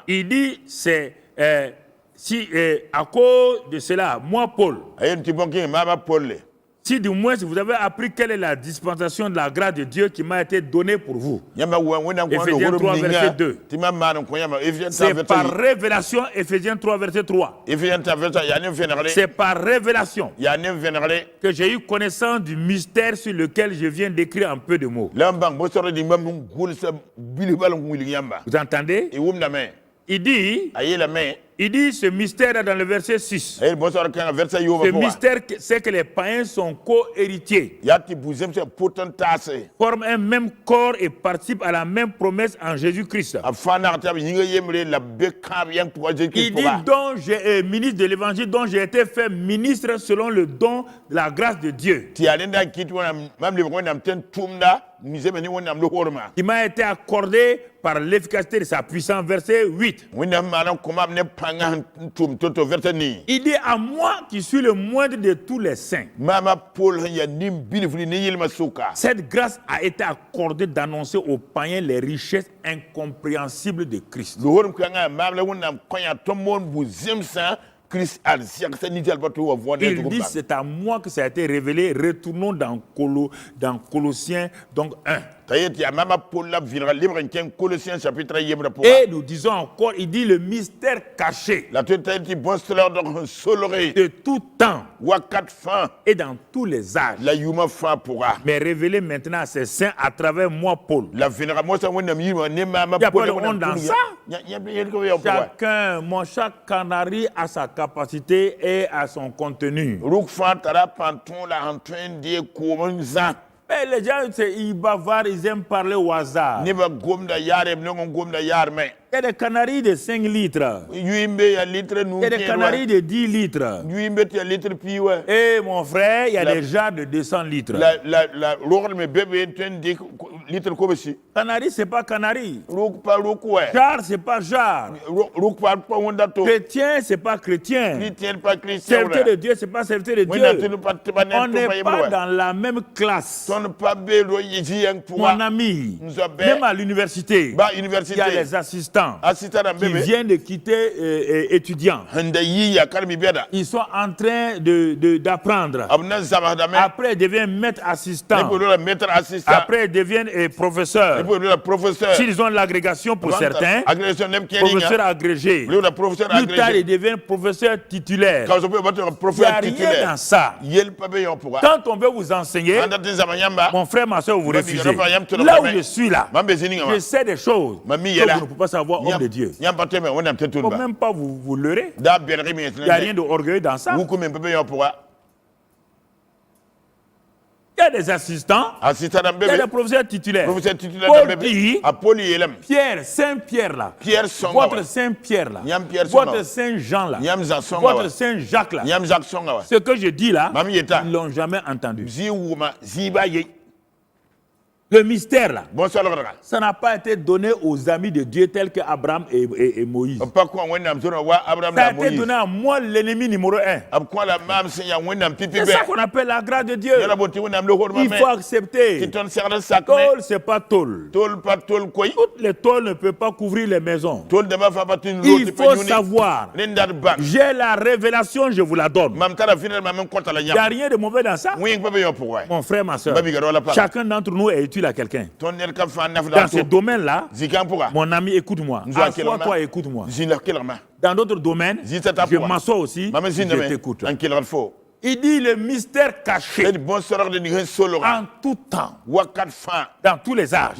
Il dit c'est... si à cause de cela, moi Paul, Si du moins vous avez appris quelle est la dispensation de la grâce de Dieu qui m'a été donnée pour vous. Éphésiens 3, verset 2. C'est par révélation, Éphésiens 3, verset 3. C'est par révélation que j'ai eu connaissance du mystère sur lequel je viens d'écrire un peu de mots. Vous entendez? Il dit ce mystère dans le verset 6. Ce mystère, c'est que les païens sont co-héritiers, forment un même corps et participent à la même promesse en Jésus-Christ. Il dit ministre de l'évangile dont j'ai été fait ministre selon le don de la grâce de Dieu, qui m'a été accordé par l'efficacité de sa puissance. Verset 8. Il dit à moi qui suis le moindre de tous les saints. Cette grâce a été accordée d'annoncer aux païens les richesses incompréhensibles de Christ. Il dit c'est à moi que ça a été révélé. Retournons dans Colossiens donc 1. Et nous disons encore, il dit le mystère caché de tout temps et dans tous les âges, mais révélé maintenant à ses saints à travers moi, Paul. Il n'y a pas de honte dans ça. Chaque canari a sa capacité et à son contenu. Mais les gens, ils bavarent, ils aiment parler au hasard. Il y a des canaris de 5 litres. Il y a des canaris de 10 litres. Et mon frère, il y a des jarres de 200 litres. Canari, c'est pas canari. Jarre, c'est pas jarre. Chrétien, c'est pas chrétien. Serviteur de Dieu, c'est pas serviteur de Dieu. On n'est pas dans la même classe. Mon ami, même à l'université, il y a les assistants qui viennent de quitter étudiants. Ils sont en train d'apprendre. Après, ils deviennent maîtres assistants. Après, ils deviennent professeurs. S'ils ont l'agrégation pour certains, professeurs agrégés. Plus tard, ils deviennent professeurs titulaires. Il n'y a rien dans ça. Quand on veut vous enseigner, mon frère, ma soeur, vous refusez. Là où je suis là, je sais des choses que vous ne pouvez pas savoir, homme de Dieu. Il ne faut même pas vous leurrer. Il n'y a rien d'orgueilleux dans ça. Il y a des assistants, il y a des professeurs titulaires. Paul dit, Pierre, Saint-Pierre là, votre Saint-Pierre là, votre Saint-Jean là, votre Saint-Jacques là, ce que je dis là, ils ne l'ont jamais entendu. Le mystère là, ça n'a pas été donné aux amis de Dieu tels que Abraham et Moïse. Ça a été donné à moi, l'ennemi numéro 1. C'est ça qu'on appelle la grâce de Dieu. Il faut accepter. Tôle, c'est pas tôle. Toutes les tôles ne peuvent pas couvrir les maisons. Il faut savoir. J'ai la révélation, je vous la donne. Il n'y a rien de mauvais dans ça. Mon frère, ma soeur, chacun d'entre nous est utile à quelqu'un. Dans ce domaine-là, mon ami, écoute-moi. Assois-toi et écoute-moi. Dans d'autres domaines, je m'assois aussi, je t'écoute. Il dit le mystère caché en tout temps, dans tous les âges,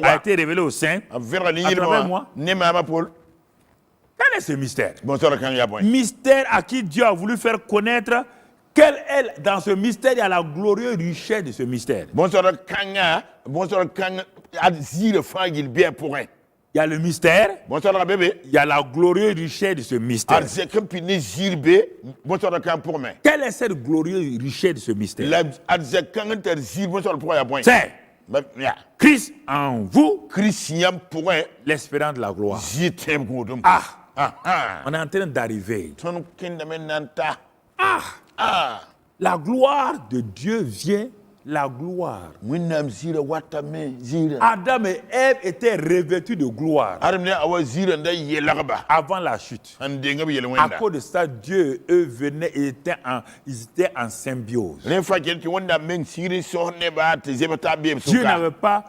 a été révélé aux saints à travers moi. Quel est ce mystère? Mystère à qui Dieu a voulu faire connaître. Quelle est, dans ce mystère, il y a la glorieuse richesse de ce mystère. Il y a le mystère, il y a la glorieuse richesse de ce mystère. Quelle est cette glorieuse richesse de ce mystère? C'est Christ en vous, l'espérance de la gloire. On est en train d'arriver. La gloire de Dieu vient la gloire. wẽnnaam zɩɩra watame zɩɩra Adam et Ève étaient revêtus de gloire adem ne a wa zɩɩra n da yɛlgba avant la chute. n deng b yel À wẽnda cause de ça, Dieu, eux, venaient et ils étaient en symbiose. rẽ fa kel tɩ wẽnnaam meng sigr sõs nebã tɩ zeb t'a beem Dieu sʋka n'avait pas,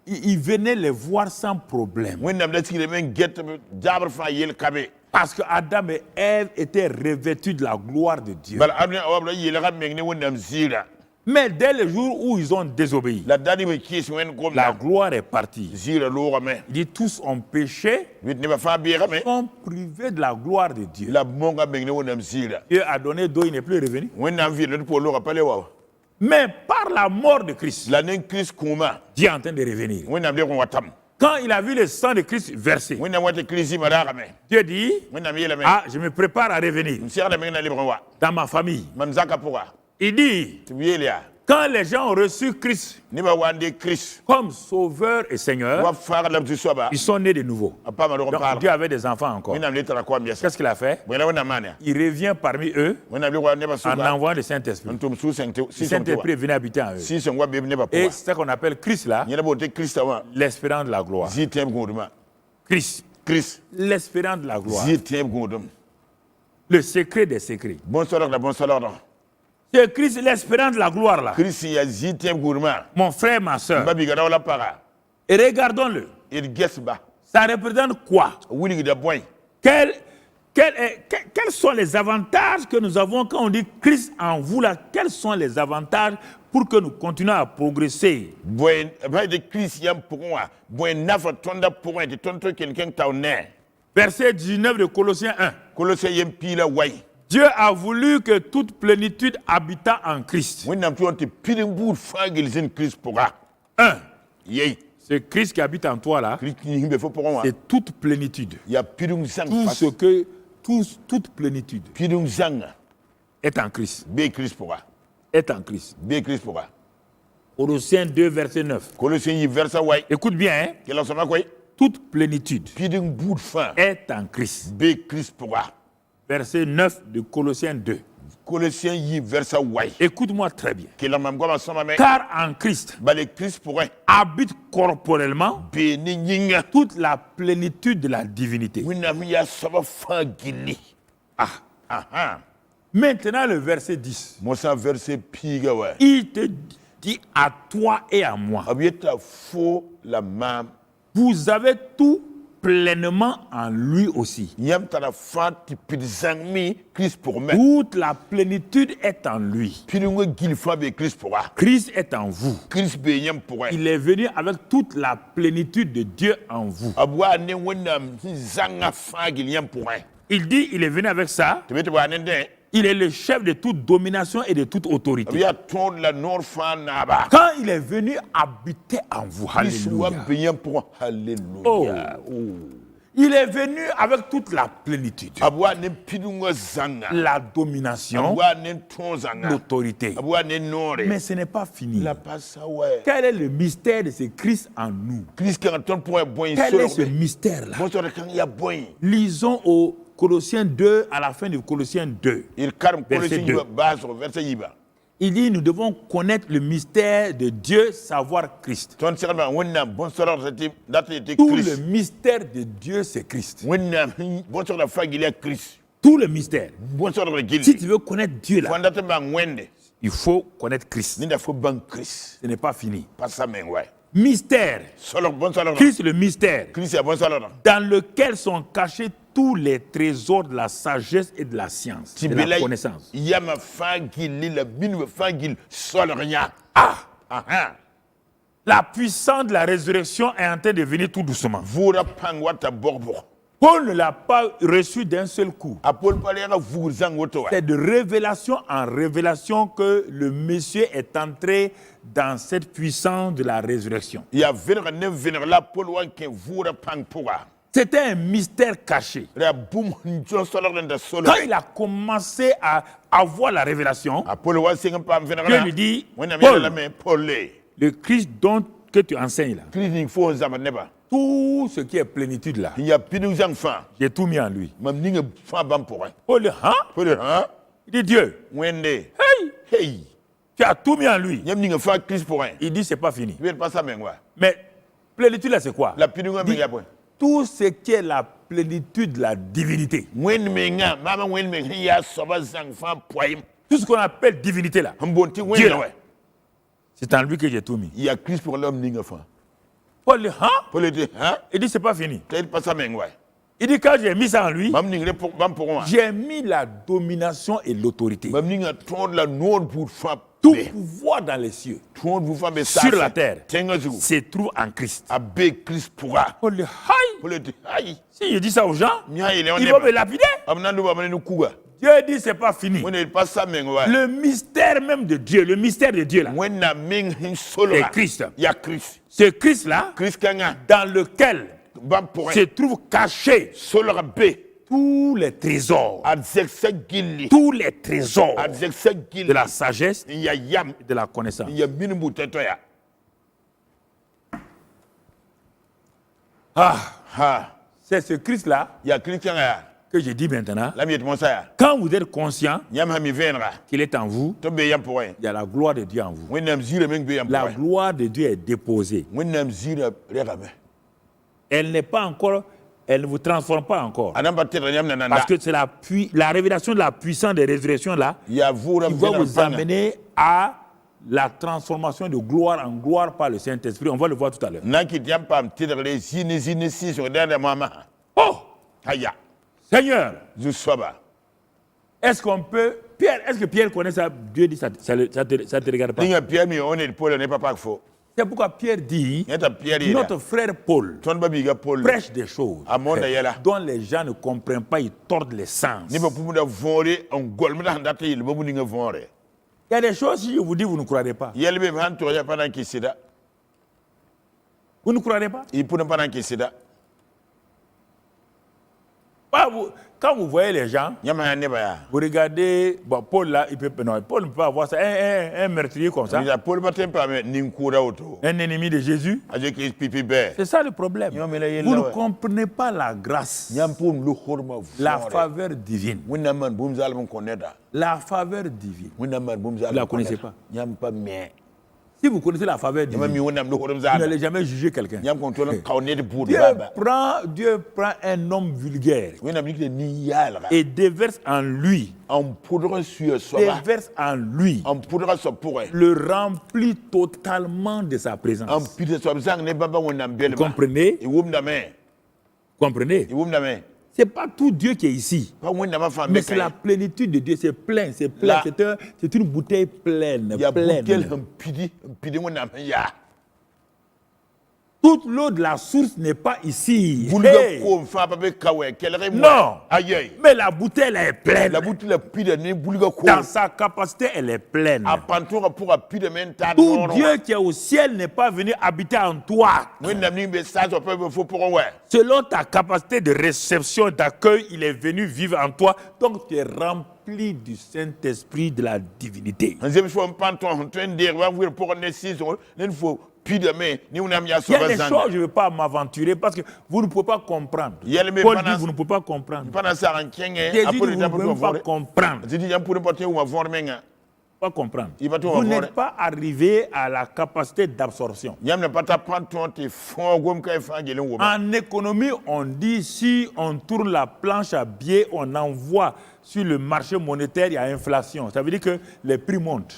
il venait les voir sans problème. wẽnnaam da sigre meng get jaabr fãa yel kabe Parce que Adam et Ève étaient revêtus de la gloire de Dieu. bala adem ne a wa b ra yelga meng ne wẽnnaam zɩɩra Mais dès le jour où ils ont désobéi, la dani me kɩɩs wẽnd la gomda gloire est partie. zɩɩra loogame Il dit tous ont péché, wɩt nebã fãa beegame sont privés de la gloire de Dieu. la b monga meng ne wẽnnaam zɩɩra Dieu a donné d'eau, il n'est plus revenu. wẽnnaam vɩɩrda tɩ poor loogã pa le wa Mais par la mort de Christ, la ne Christ kũuma Dieu est en train de revenir. wẽnnaam lebg n wa tam Quand il a vu le sang de Christ versé, wẽnnaam wa tɩ Christ zɩma raagame Dieu dit, wẽnnaam yeelame ah, je me prépare à revenir m segda meng na lebg n wa dans ma famille. mam zaka pʋga Il dit, tɩ b yeel yaa quand les gens ont reçu Christ nebã wa n de Christ comme sauveur et wa Seigneur, faagd la b tɩ soaba ils sont nés de nouveau. a paama rog n Donc paarg Dieu avait des enfants encore. wẽnnaam le tara koam yɛsa Qu'est-ce qu'il a fait? bõe la wẽnnaam maan yaa Il revient parmi eux wẽnnaam le wa nebã en sʋka envoyant le Saint-Esprit. n tʋm sʋ-sẽng Le sɩ-sõng tɩ Saint-Esprit wa est venu habiter en eux. sɩ-sõng wa beeb nebã Et pʋga c'est ce qu'on appelle Christ là, yẽna boond tɩ Krista wã l'espérance de la gloire. zɩɩ tẽeb gũudmã Christ, Christ l'espérance de la gloire. zɩɩ tẽeb gũudum Le secret des secrets. bõn-soalg la bõn-soalgdg C'est Christ, l'espérance de la gloire là. Christ sẽn yaa zɩɩ tẽeb gũudmã Mon frère, ma soeur. ba biga rao la paga Et regardons-le. d gesba Ça représente quoi? wilgda bõe Quels sont les avantages que nous avons quand on dit Christ en vous là? Quels sont les avantages pour que nous continuions à progresser? bõe b de Christ yãmb pʋgẽ wã bõe nafa tõnda pʋgẽ tɩ tõnd tõe kelkẽng tao ne Verset 19 de Colossiens 1. Colossiens yem pii la wai Dieu a voulu que toute plénitude habita en Christ. wẽnnaam tɩ wã tɩ pid n buud fãa gil zĩn Kirist pʋga 1. yei C'est Christ qui habite en toi là. Kirist ning be fo pʋgẽ wã C'est toute plénitude. yaa pidung zãng Tout fas ce que, toute plénitude pidung zãnga est en Christ. bee Kirist pʋga Est en Christ. bee Kirist pʋga Colossiens 2, verset 9. Colossiens yɩ versa wai Écoute bien, hein? kelg sõma koy Toute plénitude pidung buud fãa est en Christ. bee Kirist pʋga Verset 9 de Colossiens 2. Colossiens yɩ versa wai Écoute-moi très bien. kelg mam goamã sõmame Car en Christ bale Kirist pʋgẽ habite corporellement bee ne yĩnga toute la plénitude de la divinité. wẽnnaam yaa soaba fãa gilli aha Maintenant, le verset 10. mosã verse piiga wa Il te dit à toi et à moi, b yeta fo la maam vous avez tout pleinement en lui aussi. yãmb tara fãa tɩ pid zãng-mi Kirist pʋgẽ me Toute la plénitude est en lui. pidungã gil fãa bee Kirist pʋga Christ est en vous. Kirist bee yãmb pʋgẽ Il est venu avec toute la plénitude de Dieu en vous. b waa ne wẽnnaam sẽn zãngã fãa gil yãmb pʋgẽ Il dit, il est venu avec ça. tɩ be tɩ b waa ne dẽ Il est le chef de toute domination et de toute b autorité. yaa tõod la noor fãa naaba Quand il est venu habiter en vous, Kirist wa alléluia. be yãmb pʋgẽ halleluya Il est venu avec toute la plénitude, b waa ne pidungã zãnga la b domination, waa ne tõog zãnga l'autorité. b waa ne noore Mais ce n'est pas fini. la pa sa wa Quel est le mystère de ce Christ en nous? Kirist kãng tõnd pʋgẽ bõe Quel est ce sorgbe mystère-là? bõn-soad kãng yaa bõe Lisons au Colossiens 2, à la fin de Colossiens 2. d karem Verset Colossiens 2. yɩba baasg versa yiba Il dit, nous devons connaître le mystère de Dieu, savoir Christ. tõnd segdma wẽnnaam bõn-soadgda tɩ dat n yetɩ Tout le Kirist mystère de Dieu, c'est Christ. wẽnnaam bõn-soadgda fãa gil yaa Kirist Tout le mystère. bõn-soadgda Si gilli tu veux connaître Dieu là, fõn dat n bãng wẽnde il faut connaître Christ. neda fo bãng Kirist Ce n'est pas fini. pa sa meng wa Mystère. solg bõn-soadgda Christ, le mystère, Kirist yaa bõn-soadgda dans lequel sont cachés tous les trésors de la sagesse et de la science, tɩ de be la la connaissance. yama fãa gilli la minimã fãa gill solg yã aha La puissance de la résurrection est en train de venir tout doucement. vʋʋra pãng wata bog-bog Paul ne l'a pas reçu d'un seul coup. a pol pa reega vugr zãng woto wa C'est de révélation en révélation que le monsieur est entré dans cette puissance de la résurrection. yaa vẽneg ne vẽneg la pol wa n kẽ vʋʋra pãng pʋga C'était un mystère caché. ra bũmb sẽn tõe solgd n da solge Quand il a commencé à avoir la révélation, a pol wa seng n paam Dieu vẽnegrã lui dit, wẽnnaam Paul, yeelame Paul le Christ dont que tu enseignes là, Kirist ning fo n zãmb neba tout ce qui est plénitude là, n yaa pidg zãng fãa j'ai tout mis en lui. mam ninga fãa bãmb pʋgẽ Paul dit, hein? Paul dit, hein Il dit, Dieu, wẽnde hey, hey Tu as tout mis en lui. Il dit c'est pas fini. Pas ça même. Mais plénitude là c'est quoi? La plénitude dit, tout ce qui est la plénitude de la divinité. Tout ce qu'on appelle divinité là. Dieu là. C'est en lui que j'ai tout mis. Il y a Christ pour l'homme. Paul dit, hein? Il dit c'est pas fini. Il dit quand j'ai mis ça en lui, j'ai mis la domination et l'autorité. Tout pouvoir dans les cieux, sur la terre, se trouve en Christ. Paul dit, si je dis ça aux gens, ils vont me lapider. Dieu dit c'est pas fini. Le mystère même de Dieu, le mystère de Dieu là, c'est Christ. Ce Christ là, dans lequel se trouve caché tous les trésors, tous les trésors de la sagesse et de la connaissance. C'est ce Christ là que je dis maintenant. Quand vous êtes conscient qu'il est en vous, il y a la gloire de Dieu en vous. La gloire de Dieu est déposée. Elle n'est pas encore, elle ne vous transforme pas encore. Parce que c'est la révélation de la puissance des résurrections là qui va vous amener à la transformation de gloire en gloire par le Saint-Esprit. On va le voir tout à l'heure. Oh! Seigneur, est-ce qu'on peut... Pierre, est-ce que Pierre connaît ça? Dieu dit ça te regarde pas. C'est pourquoi Pierre dit, notre frère Paul prêche des choses dont les gens ne comprennent pas, ils tordent les sens. Il y a des choses, si je vous dis, vous ne croirez pas. Vous ne croirez pas? Quand vous voyez les gens, vous regardez, bon, Paul là, Paul ne peut pas avoir ça, un meurtrier comme ça, un ennemi de Jésus. C'est ça le problème. Vous ne comprenez pas la grâce, la faveur divine. La faveur divine. Vous ne la connaissez pas. Si vous connaissez la faveur divine, vous n'allez jamais juger quelqu'un. Dieu prend un homme vulgaire et déverse en lui, le remplit totalement de sa présence. Vous comprenez? Comprenez? Ce n'est pas tout Dieu qui est ici. Mais c'est la plénitude de Dieu. C'est plein, c'est plein. C'est une bouteille pleine. Toute l'eau de la source n'est pas ici. Hey. Non. Mais la bouteille est pleine. Dans sa capacité, elle est pleine. Tout Dieu qui est au ciel n'est pas venu habiter en toi. Selon ta capacité de réception, d'accueil, il est venu vivre en toi. Donc tu es rempli du Saint-Esprit, de la divinité. Il y a des choses, je ne veux pas m'aventurer parce que vous ne pouvez pas comprendre. Paul dit, vous ne pouvez pas comprendre. Jésus dit, vous ne pouvez pas comprendre. Pas comprendre. Vous n'êtes pas arrivé à la capacité d'absorption. En économie, on dit si on tourne la planche à billets, on envoie sur le marché monétaire, il y a inflation. Ça veut dire que les prix montent.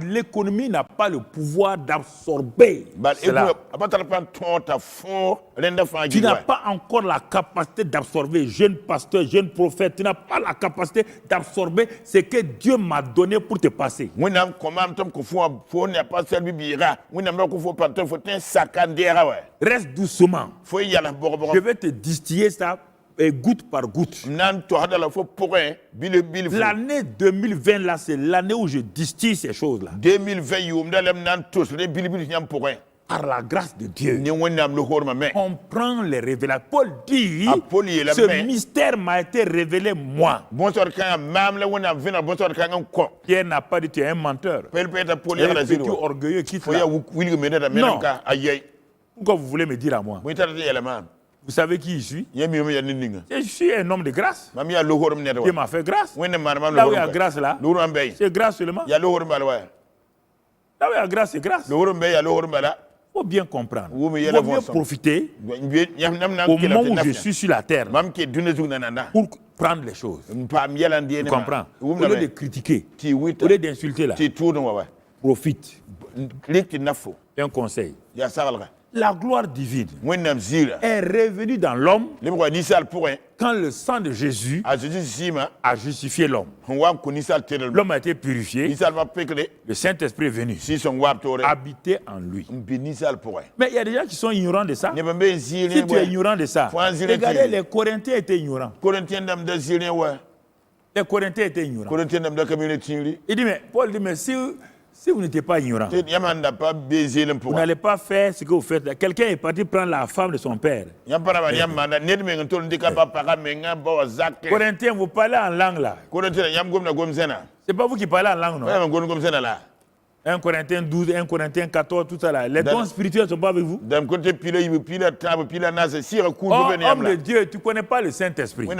L'économie n'a pas le pouvoir d'absorber cela. Tu n'as pas encore la capacité d'absorber, jeune pasteur, jeune prophète, tu n'as pas la capacité d'absorber ce que Dieu m'a donné pour te passer. Reste doucement. Je vais te distiller ça. Et goutte par goutte. L'année 2020 là, c'est l'année où je distille ces choses là. Par la grâce de Dieu, on prend les révélations. Paul dit, ce mystère m'a été révélé moi. Pierre n'a pas dit tu es un menteur. Tu es un petit orgueilleux qui te l'a. Non. Pourquoi vous voulez me dire à moi? Vous savez qui je suis? Je suis un homme de grâce. Dieu m'a fait grâce. Là où il y a grâce là, c'est grâce seulement. Là où il y a grâce, c'est grâce. Il faut bien comprendre. Il faut bien profiter au moment où je suis sur la terre pour prendre les choses. Tu comprends? Au lieu de critiquer, au lieu d'insulter là, profite. C'est un conseil. La gloire divine est revenue dans l'homme quand le sang de Jésus a justifié l'homme. L'homme a été purifié. Le Saint-Esprit est venu habiter en lui. Mais il y a des gens qui sont ignorants de ça. Si tu es ignorant de ça, regardez, les Corinthiens étaient ignorants. Les Corinthiens étaient ignorants. Il dit, mais Paul dit, mais si vous n'étiez pas ignorant, vous n'allez pas faire ce que vous faites là. Quelqu'un est parti prendre la femme de son père. Corinthiens, vous parlez en langue là. C'est pas vous qui parlez en langue, non? 1 Corinthiens 12, 1 Corinthiens 14, tout ça là. Les dons spirituels ne sont pas avec vous. Homme de Dieu, tu ne connais pas le Saint-Esprit. Femme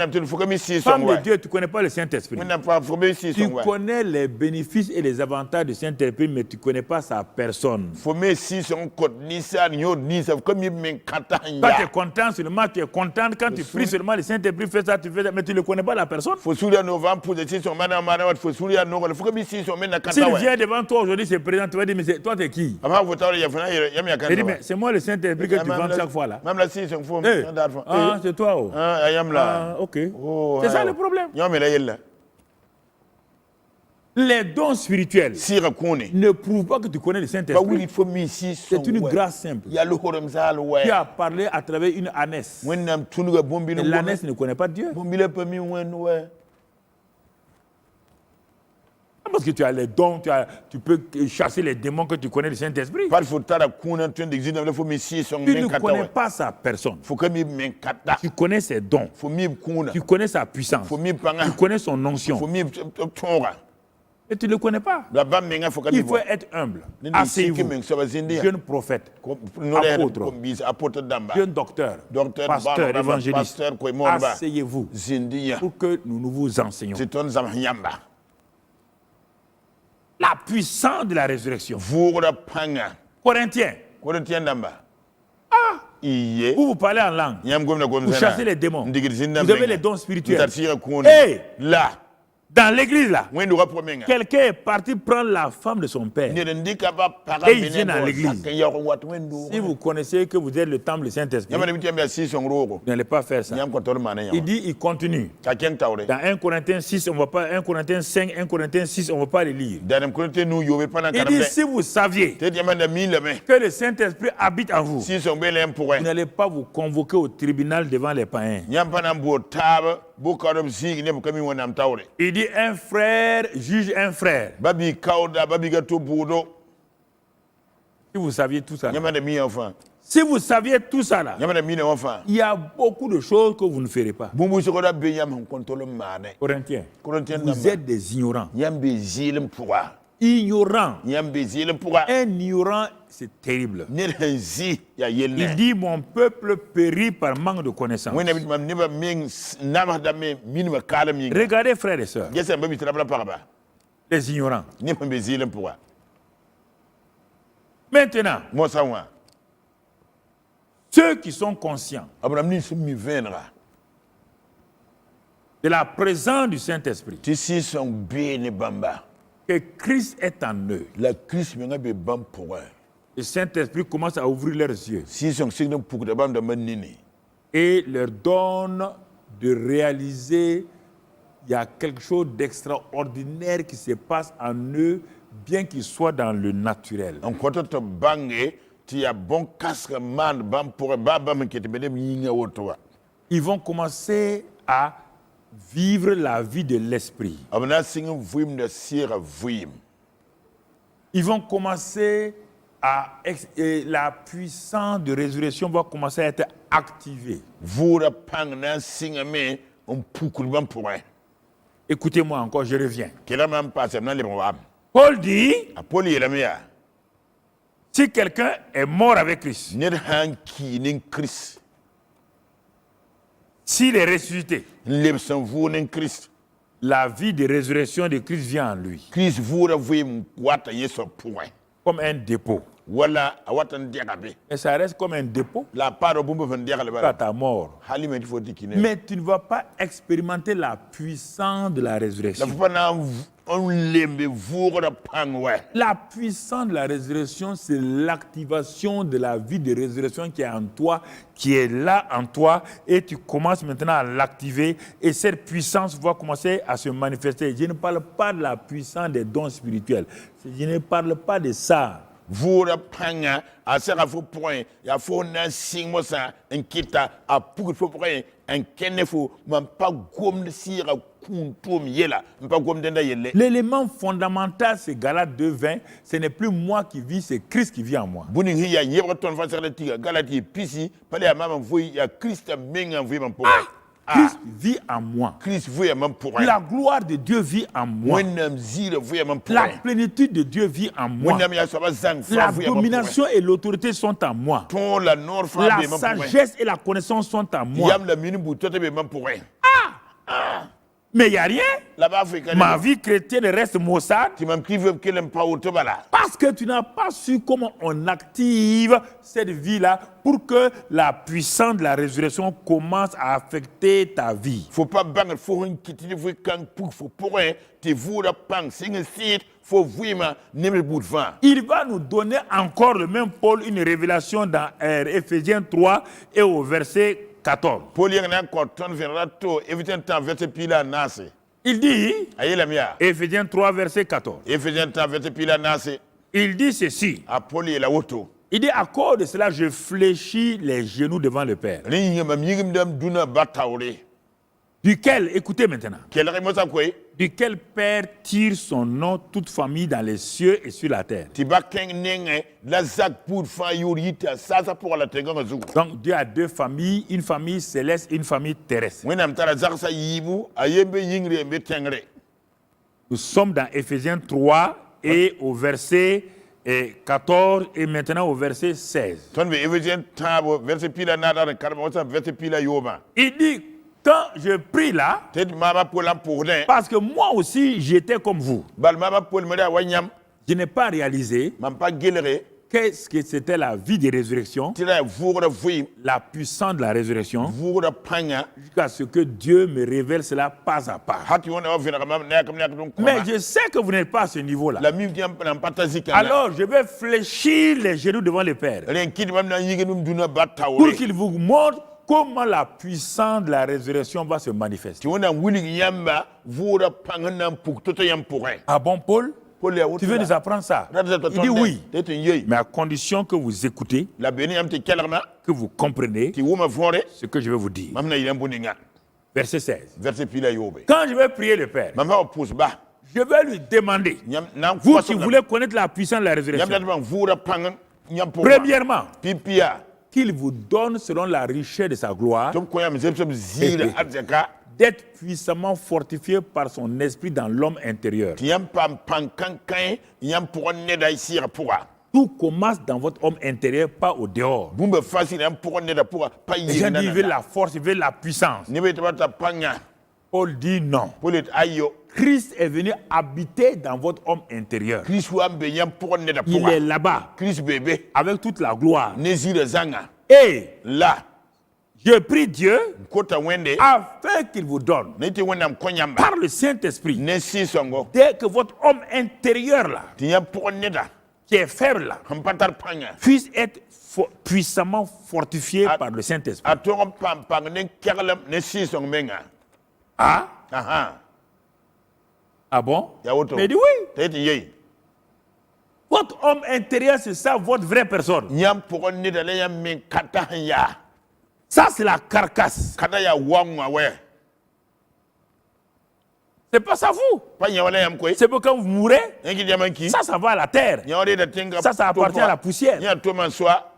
de Dieu, tu ne connais pas le Saint-Esprit. Tu connais les bénéfices et les avantages du Saint-Esprit, mais tu ne connais pas sa personne. Quand tu es content seulement, tu es content. Quand tu pries seulement, le Saint-Esprit fait ça, tu fais ça, mais tu ne connais pas la personne. S'il vient devant toi aujourd'hui, c'est présent, tu vas dire, mais toi, t'es qui? Il dit, mais c'est moi le Saint-Esprit que tu vends chaque fois là. Ah, c'est toi. Ok. C'est ça le problème. Les dons spirituels ne prouvent pas que tu connais le Saint-Esprit. C'est une grâce simple. Tu as parlé à travers une ânesse. L'ânesse ne connaît pas Dieu. Parce que tu as les dons, tu peux chasser les démons que tu connais le Saint-Esprit. Tu ne connais pas sa personne. Tu connais ses dons. Tu connais sa puissance. Tu connais son onction. Et tu ne le connais pas. Il faut être humble. Asseyez-vous. Jeune prophète, apôtre, jeune docteur, pasteur, évangéliste. Asseyez-vous pour que nous vous enseignions la puissance de la résurrection. Corinthiens. Vous parlez en langue. Vous chassez les démons. Vous avez les dons spirituels. Et là, dans l'église là, quelqu'un est parti prendre la femme de son père. Et il vient dans l'église. Si vous connaissez que vous êtes le temple du Saint-Esprit, vous n'allez pas faire ça. Il dit, il continue. Dans 1 Corinthiens 6, on ne va pas, 1 Corinthiens 5, 1 Corinthiens 6, on ne va pas les lire. Il dit, si vous saviez que le Saint-Esprit habite en vous, vous n'allez pas vous convoquer au tribunal devant les païens. Il dit un frère juge un frère. Si vous saviez tout ça, si vous saviez tout ça là, il y a beaucoup de choses que vous ne ferez pas. Corinthiens, vous êtes des ignorants. Ignorant. Un ignorant, c'est terrible. Il dit, mon peuple périt par manque de connaissance. Regardez, frères et sœurs, les ignorants. Maintenant, ceux qui sont conscients de la présence du Saint-Esprit, que Christ est en eux, le Saint-Esprit commence à ouvrir leurs yeux et leur donne de réaliser qu'il y a quelque chose d'extraordinaire qui se passe en eux, bien qu'ils soient dans le naturel. Ils vont commencer à vivre la vie de l'esprit. Ils vont commencer à... la puissance de résurrection va commencer à être activée. Écoutez-moi encore, je reviens. Paul dit, si quelqu'un est mort avec Christ, S'il est ressuscité, leb san vuur nin Christ la vie de résurrection de Christ vient en lui, Christ vuura vɩɩm wata yẽ soab pʋgẽ comme un dépôt. wala a wat n dɛga be Et ça reste comme un dépôt la a paara bũmb fn dɛgle jusqu'à bala ta mort. hali me tɩ fo dɩkine Mais tu ne vas pas expérimenter la puissance de la la résurrection. fo pa na n lembe vʋʋgrã pãng wɛ La puissance de la résurrection, c'est l'activation de la vie de résurrection qui est en toi, qui est là en toi, et tu commences maintenant à l'activer, et cette puissance va commencer à se manifester. Je ne parle pas de la puissance des dons spirituels. Je ne parle pas de ça. vʋʋrã pãnga a sɛga fo pʋgẽ yaa fo na n sɩng mosã n kɩta a pugd fo pʋgẽ n kẽne fo mam pa gomd sɩɩga kũun tʋʋm yɛla n pa gomd dẽnda yelle L'élément fondamental, c'est Galates 2:20. Ce n'est plus moi qui vis, c'est Christ qui vit en moi. bũni sẽn yaa yẽbg tõnd fa segla tɩga galat yɩ pisi pa la yaa mam n vʋɩ yaa krista menga n vɩɩ mam pʋgẽ Christ vit en moi. Christ vʋya mam pʋgẽ La gloire de Dieu vit en moi. wẽnnaam ziirã vʋya mam La pʋgẽ plénitude de Dieu vit en moi. wẽnnaam yaa soaba zãng La fãa vʋya mam pʋgẽ domination et l'autorité sont en moi. tõog la noor fãa La bee mam pʋgẽ sagesse et la connaissance sont en moi. yam la mini bu tõt bee mam pʋgẽ Mais il n'y a rien. la ba afrika Ma vie chrétienne reste maussade tɩ mam kɩ veb kell n pa woto bala parce que tu n'as pas su comment on active cette vie-là pour que la puissance de la résurrection commence à affecter ta vie. fo pa bãngd fo sẽn kɩt tɩ fo kãng pug fo pʋgẽ tɩ vʋʋra pãng sɩng n sɩɩd fo vɩɩmã nebd buud fãa Il va nous donner encore le même Paul une révélation dans Éphésiens 3 et au verset 14. Paul yẽng na n kõ tõnd vẽnegda to Éphésiens tã vɛrse piila a naase Il dit, a yeelame yaa Éphésiens 3 verset 14, Éphésiens tã vɛrse piila a naase il dit ceci. a Paul yeela woto Il dit, à cause de cela, je fléchis les genoux devant le Père. rẽ yĩnga mam yĩgmdame dũnã ba taoore Duquel, écoutez maintenant, kelg mosã koe duquel Père tire son nom toute famille dans les cieux et sur la terre. tɩ ba kẽng nengẽ la zak buud fãa yʋʋr yita saasã pʋga la tẽngãngã zugu Donc Dieu a deux familles, une famille céleste et une famille terrestre. wẽnnaam tara zagsã yiibu a yembe yĩngre yembe tẽngre Nous sommes dans Éphésiens 3 et au verset 14 et maintenant au verset 16. tõnd be Éphésiens tãabo vɛrse piila naadã d karema wã vɛrse piila yoomã Il dit, quand je prie là, tɩ d maama Paul n pʋgdẽ parce que moi aussi j'étais comme vous, bal maama Paul me ra wa yãmb je n'ai pas réalisé mam pa gelge qu'est-ce que c'était la vie de résurrection, tɩ ra vʋʋgrã vɩɩm la puissance de la résurrection, vʋʋgrã pãngã jusqu'à ce que Dieu me révèle cela pas à pas. hat wẽnna wa vẽneg mam neakm neakd n Mais kõma je sais que vous n'êtes pas à ce niveau-là. la mim tɩ yãmb nan pa ta zikãngã Alors je vais fléchir les genoux devant le Père rẽ n kɩt mam na n yĩgd m dũnã ba pour taoore qu'il vous montre comment la puissance de la résurrection va se manifester. tɩ wẽnnaam wilg yãmba vʋʋgrã pãng n na n puk to-to yãmb pʋgẽ Ah bon, Paul? Paul yaa Tu veux nous apprendre ça? Il dit Il oui, tɩ tɩ n yei mais à condition que vous écoutez, la bee ne yãmb tɩ kelgma que vous comprenez tɩ wʋma võore ce que je vais vous dire. mam na yɩ n bũ-ninga Verset 16. vɛrse piila yoobe Quand je vais prier le Père, mam fa wa pʋʋs ba je vais lui demander, yãmb na n vous qui voulez connaître la puissance de la yãmb résurrection, dat bãng vʋʋgrã pãng yãmb pʋgã premièrement, pipia qu'il vous donne selon la richesse de sa gloire tɩ b kõ yãmb zeb-zeb ziirã arzɛka d'être puissamment fortifié par son esprit dans l'homme intérieur. tɩ yãmb paam pãng kãn-kãe yãmb pʋgẽ neda y sɩɩgã pʋga Tout commence dans votre homme intérieur, pas au dehors. bũmba fãa sɩd yãmb pʋgẽ neda pʋga pa Les gens disent, ils veulent yɩng la force, ils veulent la puissance. neb tɩ ba ta pãngã Paul dit non. Paul yetɩ ayo Christ est venu habiter dans votre homme intérieur. Christ wa n be yãmb pʋgẽ neda Il est pʋga là-bas Christ beebe avec toute la gloire. ne ziirã zãnga Et la je prie Dieu kota wẽnde afin qu'il vous donne, ne tɩ wẽnnaam kõ yãmba par le Saint-Esprit, ne sɩɩ-sõngo dès que votre homme intérieur là, tɩ yãmb pʋgẽ neda qui est faible là, sẽn pa tar pãngã puisse être puissamment fortifié par le Saint-Esprit. a tog n pãng pãng ne keglem ne sɩɩ-sõng menga Ah, Ah bon? yaa woto Mais il dit oui. t'a yetɩ yei Votre homme intérieur, c'est ça, votre vraie personne. yãmb pʋgẽ neda la yãmb men kata sẽn yaa Ça, c'est la carcasse. kata yaa waoongã wɛ C'est pas ça, vous. pa yã wala yãmb koe C'est pour quand vous mourrez, yẽ kɩt yãmb n ki ça va à la terre. yã wa reeda tẽnga Ça appartient à la poussière. yã tʋm n soa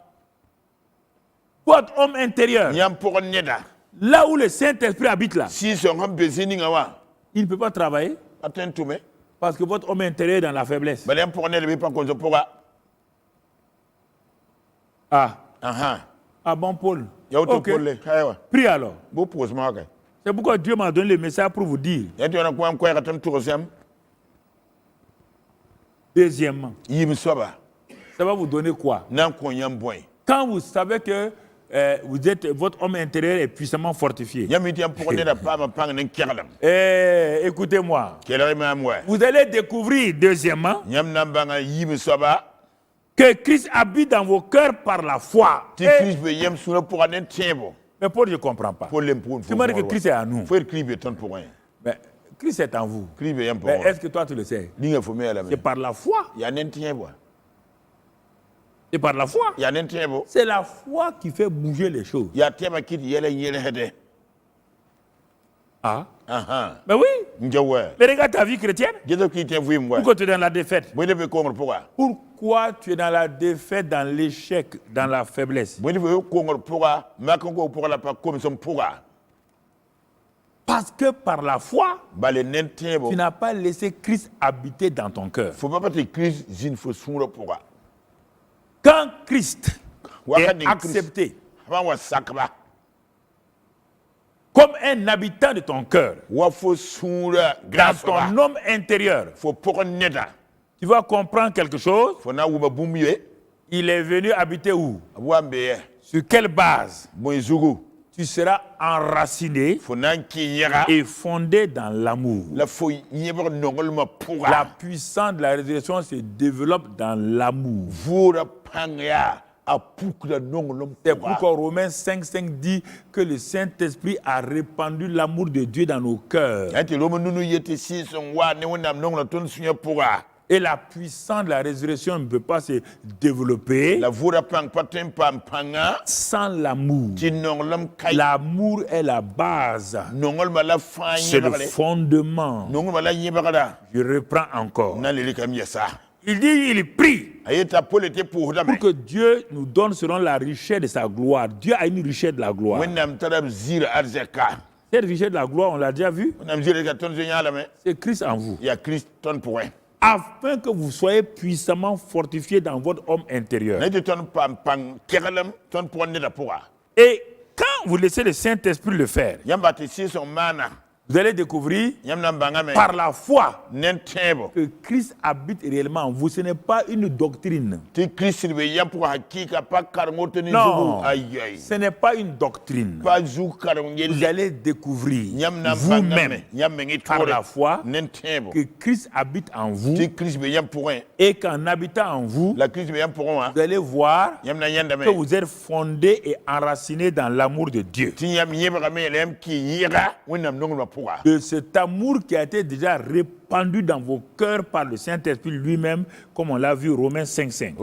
Votre homme intérieur, yãmb pʋgẽ neda là où le Saint-Esprit habite là, sɩɩ-sõng sẽn be zĩ-ningã wã il ne peut pas travailler a tõe n tʋme parce que votre homme intérieur est dans la faiblesse. bala yãmb pʋgẽ neda bɩ pa kõnso pʋga Ah bon, Paul, Ok. Prie alors. C'est pourquoi Dieu m'a donné le message pour vous dire. Deuxièmement, ça va vous donner quoi? Quand vous savez que votre homme intérieur est puissamment fortifié. Écoutez-moi. Vous allez découvrir, deuxièmement, que Christ habite dans vos cœurs par la foi. Mais Paul, je ne comprends pas. Tu m'as dit que Christ est en nous. Mais Christ est en vous. Mais est-ce que toi tu le sais? C'est par la foi. C'est par la foi. C'est la foi qui fait bouger les choses. Ah. Mais oui. Mais regarde ta vie chrétienne. Pourquoi tu es dans la défaite? Pourquoi tu es dans la défaite, dans l'échec, dans la faiblesse? Parce que par la foi, tu n'as pas laissé Christ habiter dans ton cœur. Quand Christ est accepté comme un habitant de ton cœur, dans ton homme intérieur, tu vas comprendre quelque chose. Il est venu habiter où? Sur quelle base? Tu seras enraciné et fondé dans l'amour. La puissance de la résurrection se développe dans l'amour. C'est pourquoi Romains 5,5 dit que le Saint-Esprit a répandu l'amour de Dieu dans nos cœurs. Et la puissance de la résurrection ne peut pas se développer sans l'amour. L'amour est la base. C'est le fondement. Je reprends encore. Il dit, il prie pour que Dieu nous donne selon la richesse de sa gloire. Dieu a une richesse de la gloire. Cette richesse de la gloire, on l'a déjà vu. C'est Christ en vous. Afin que vous soyez puissamment fortifiés dans votre homme intérieur. Et quand vous laissez le Saint-Esprit le faire, vous allez découvrir par la foi que Christ habite réellement en vous. Ce n'est pas une doctrine. Non, ce n'est pas une doctrine. Vous allez découvrir vous-même par la foi que Christ habite en vous et qu'en habitant en vous, vous allez voir que vous êtes fondé et enraciné dans l'amour de Dieu. De cet amour qui a été déjà répandu dans vos cœurs par le Saint-Esprit lui-même, comme on l'a vu Romains 5,5.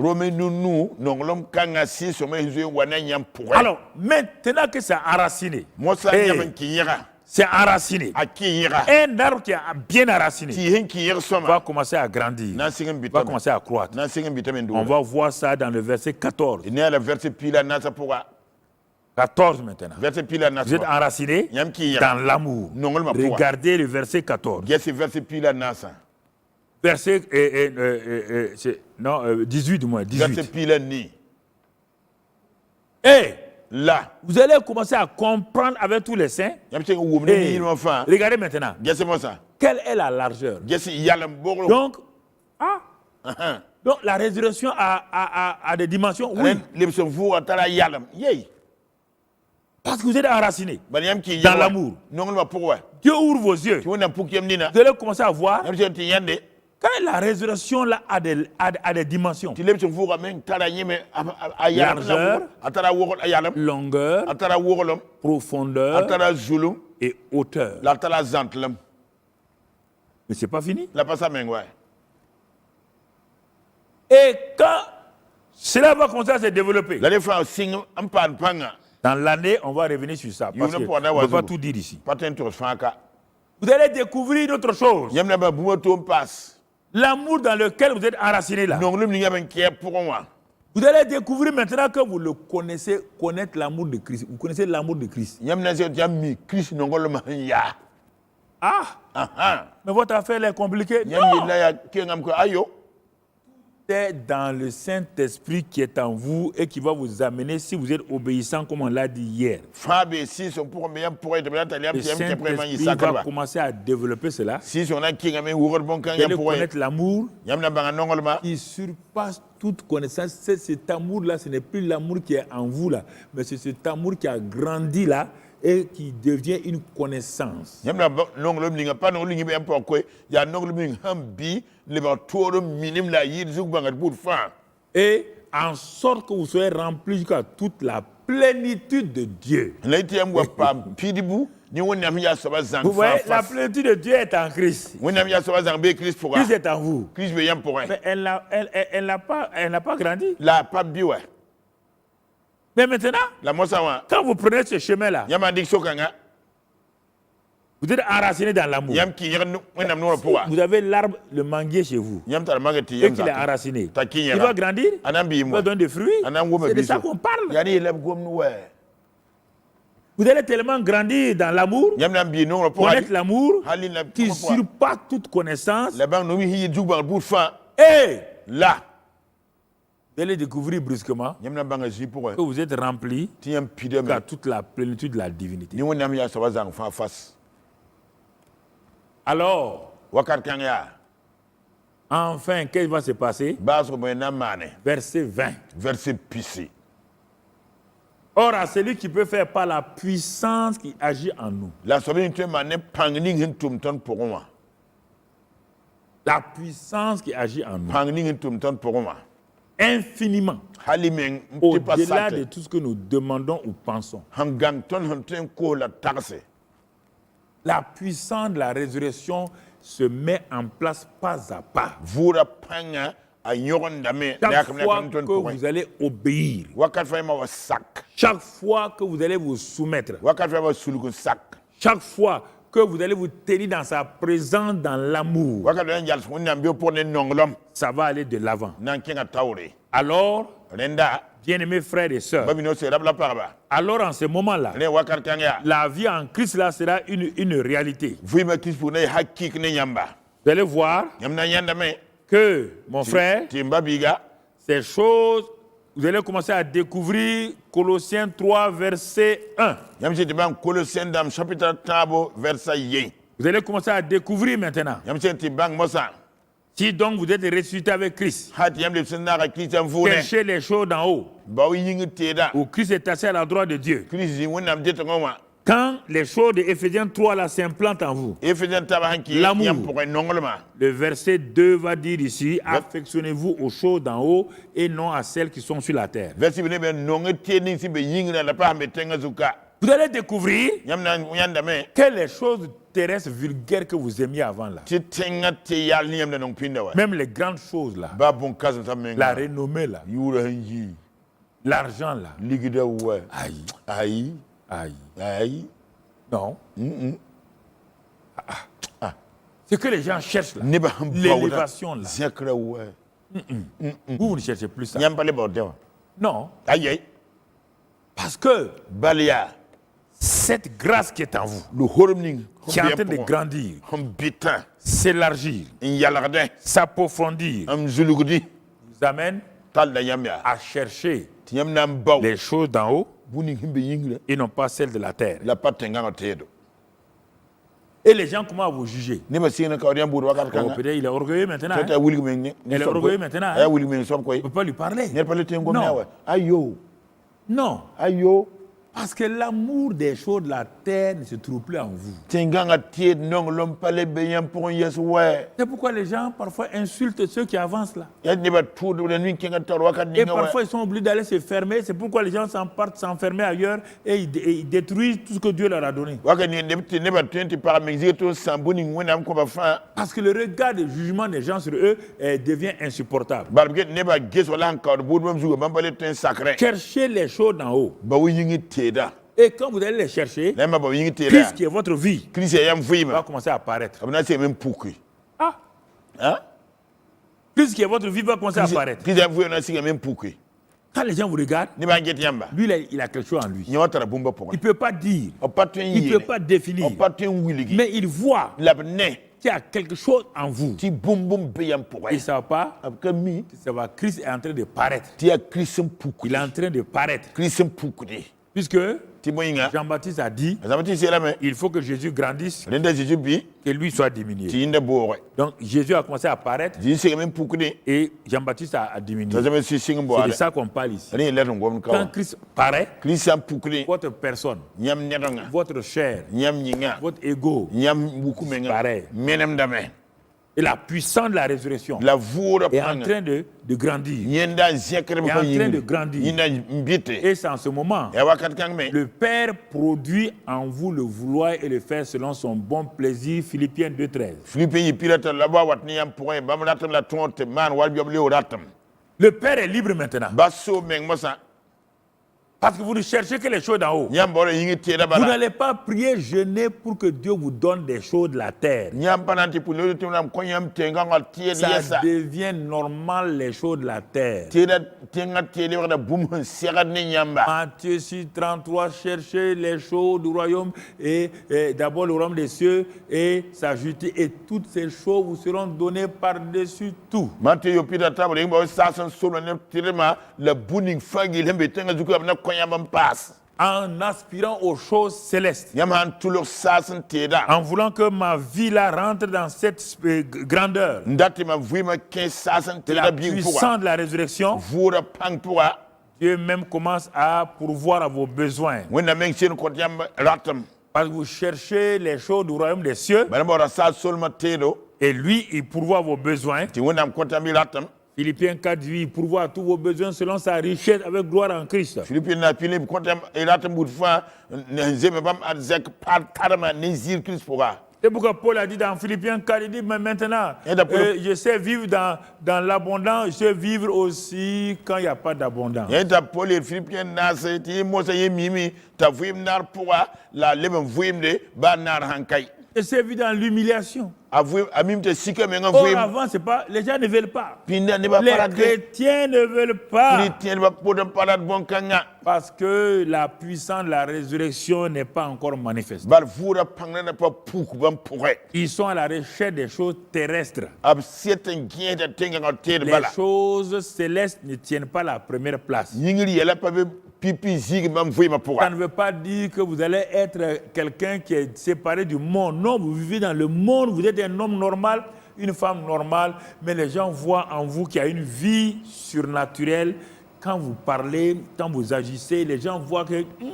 Alors, maintenant que c'est enraciné, c'est enraciné. Un arbre qui est bien enraciné va commencer à grandir, va commencer à croître. On va voir ça dans le verset 14. 14 maintenant. Vous êtes enraciné dans l'amour. Regardez le verset 14. Verset 18 du moins. 18. Et là, vous allez commencer à comprendre avec tous les saints. Regardez maintenant. Quelle est la largeur? Donc, donc la résurrection a des dimensions. Oui. Parce que vous êtes enraciné dans l'amour. Dieu ouvre vos yeux. Vous allez commencer à voir quand la résurrection là, a des dimensions. Largeur, longueur, profondeur et hauteur. Mais ce n'est pas fini. Et quand cela va commencer à se développer, dans l'année, on va revenir sur ça. Parce qu'on ne peut pas tout dire ici. Vous allez découvrir une autre chose. L'amour dans lequel vous êtes enraciné là. Vous allez découvrir maintenant que vous le connaissez, connaître l'amour de Christ. Vous connaissez l'amour de Christ. Ah! Mais votre affaire est compliquée. Non. est dans le Saint-Esprit qui est en vous et qui va vous amener, si vous êtes obéissant, comme on l'a dit hier. Le Saint-Esprit va commencer à développer cela. Vous allez connaître l'amour qui surpasse toute connaissance. Cet amour-là, ce n'est plus l'amour qui est en vous, là, mais c'est cet amour qui a grandi là et qui devient une connaissance. Et en sorte que vous soyez remplis jusqu'à toute la plénitude de Dieu. Vous voyez, la plénitude de Dieu est en Christ. Christ est en vous. Mais elle n'a pas grandi. Mais maintenant, quand vous prenez ce chemin-là, vous êtes enraciné dans l'amour. Vous avez l'arbre, le manguier chez vous. Et qu'il est enraciné. Il va grandir, il va donner des fruits. C'est de ça qu'on parle. Vous allez tellement grandir dans l'amour, connaître l'amour, qui surpasse toute connaissance. Et là, vous allez découvrir brusquement que vous êtes rempli à toute la plénitude de la divinité. Alors, enfin, qu'est-ce qui va se passer? Verset 20. Or, à celui qui peut faire par la puissance qui agit en nous. La puissance qui agit en nous. Infiniment. Au-delà de tout ce que nous demandons ou pensons. La puissance de la résurrection se met en place pas à pas. Chaque fois que vous allez obéir, chaque fois que vous allez vous soumettre, chaque fois que vous allez vous tenir dans sa présence, dans l'amour, ça va aller de l'avant. Alors, bien-aimés frères et sœurs, alors en ce moment-là, la vie en Christ là sera une réalité. Vous allez voir que, mon frère, ces choses, vous allez commencer à découvrir Colossiens 3, verset 1. Vous allez commencer à découvrir maintenant. Si donc vous êtes ressuscité avec Christ, cherchez les choses d'en haut, où Christ est assis à la droite de Dieu. Quand les choses de Éphésiens 3 là s'implantent en vous, l'amour, le verset 2 va dire ici, affectionnez-vous aux choses d'en haut et non à celles qui sont sur la terre. Vous allez découvrir que les choses terrestres vulgaires que vous aimiez avant là, même les grandes choses là, la renommée là, l'argent là, aïe. Non. Ce que les gens cherchent là, l'élévation là. Vous ne cherchez plus ça. Non. Parce que cette grâce qui est en vous, qui est en train de grandir, s'élargir, s'approfondir, vous amène à chercher les choses d'en haut et non pas celles de la terre. Et les gens commencent à vous juger. Peut-être il est orgueilleux maintenant. Il est orgueilleux maintenant. On ne peut pas lui parler. Non. Non. Parce que l'amour des choses de la terre ne se trouve plus en vous. C'est pourquoi les gens parfois insultent ceux qui avancent là. Et parfois ils sont obligés d'aller se fermer. C'est pourquoi les gens partent s'enfermer ailleurs et ils détruisent tout ce que Dieu leur a donné. Parce que le regard de jugement des gens sur eux devient insupportable. Cherchez les choses d'en haut. Et quand vous allez les chercher, Christ qui est votre vie va commencer à apparaître. Christ qui est votre vie va commencer à apparaître. Quand les gens vous regardent, lui il a quelque chose en lui. Il ne peut pas dire, il ne peut pas définir, mais il voit qu'il y qui a quelque chose en vous. Ti boum boum beyam pour. Il ne savent pas Abkami. que ça va. Christ est en train de paraître. Ti a Christ poukou. Il est en train de paraître. Christ poukou de. Puisque Ti moyinga. Jean-Baptiste a dit, Jean-Baptiste c'est là mais. il faut que Jésus grandisse, Renda Jésus bi. que lui soit diminué. Ti inde boore. Donc Jésus a commencé à paraître Jésus c'est même poukou de. et Jean-Baptiste a diminué. Ça jamais si sing C'est boare. de ça qu'on parle ici. Ani lettre ngom Quand ka. Christ paraît, Christ poukou de. votre personne, Nyam nedonga. votre chair, Nyam nyinga. votre ego, Nyam buku menga. pareil. Menem dame. Et la puissance de la résurrection La voura est en train de grandir. Nyenda zekre Est en train de grandir. Nyenda mbite. Et c'est en ce moment, Ya wakat kang me. le Père produit en vous le vouloir et le faire selon son bon plaisir. Philippiens 2,13. Philippe yi pirata laba watni yam point bam ratam la tonte man wal job le ratam. Le Père est libre maintenant. Basso meng mosa. Parce que vous ne cherchez que les choses d'en haut. Nyam bore yingi tieda Vous bala. n'allez pas prier, jeûner pour que Dieu vous donne des choses de la terre. Nyam pananti pour le tunam konyam tenga ngal tieda Ça yesa. devient normal les choses de la terre. Tieda tenga tieda wala boum serad ni nyamba. Matthieu 6, 33, cherchez les choses du royaume et d'abord le royaume des cieux et sa justice et toutes ces choses vous seront données par-dessus tout. Mante yo pirata bole ngba sasan solo ne tirema la buning fangi lembe tenga zuku na konyam passe. En aspirant aux choses célestes. Nyam han tulur sasan tieda. En voulant que ma vie là rentre dans cette grandeur. Ndati ma vuima 15 sasan De tieda la bi puissance de la résurrection. Voura pang pourra. Dieu même commence à pourvoir à vos besoins. Wenda meng sen ko yam ratam. Parce que vous cherchez les choses du royaume des cieux. Bana bora sa solma tedo. Et lui, il pourvoit vos besoins. Ti wenda ko tambi ratam. Philippiens 4, lui, il pourvoit à tous vos besoins selon sa richesse avec gloire en Christ. Philippe na Philippe ko tam ratam boutfa nzeme bam azek par karma nizir Christ pourra. C'est pourquoi Paul a dit dans Philippiens 4, il dit, mais maintenant, je sais vivre dans l'abondance, je sais vivre aussi quand il n'y a pas d'abondance. Yenda Paul et Philippien na se ti mo se yemi ta vuim nar pourra la leben vuim de ba nar hankai. Je sais vivre dans l'humiliation. Amim te sika menga Or, vuim. avant, c'est pas, les gens ne veulent pas. Pinda ne ba Les parade. chrétiens ne veulent pas. Chrétien ba podam parade bon kanga. Parce que la puissance de la résurrection n'est pas encore manifeste. Bal voura pangna na pa pouk bam pourrait. Ils sont à la recherche des choses terrestres. Ab sieten gien de tenga ngal ted Les bala. choses célestes ne tiennent pas la première place. Yingri yela pa be pipi zig bam vuima Ça pourra. ne veut pas dire que vous allez être quelqu'un qui est séparé du monde. Non, vous vivez dans le monde, vous êtes un homme normal, une femme normale, mais les gens voient en vous qu'il y a une vie surnaturelle. Quand vous parlez, quand vous agissez, les gens voient que vous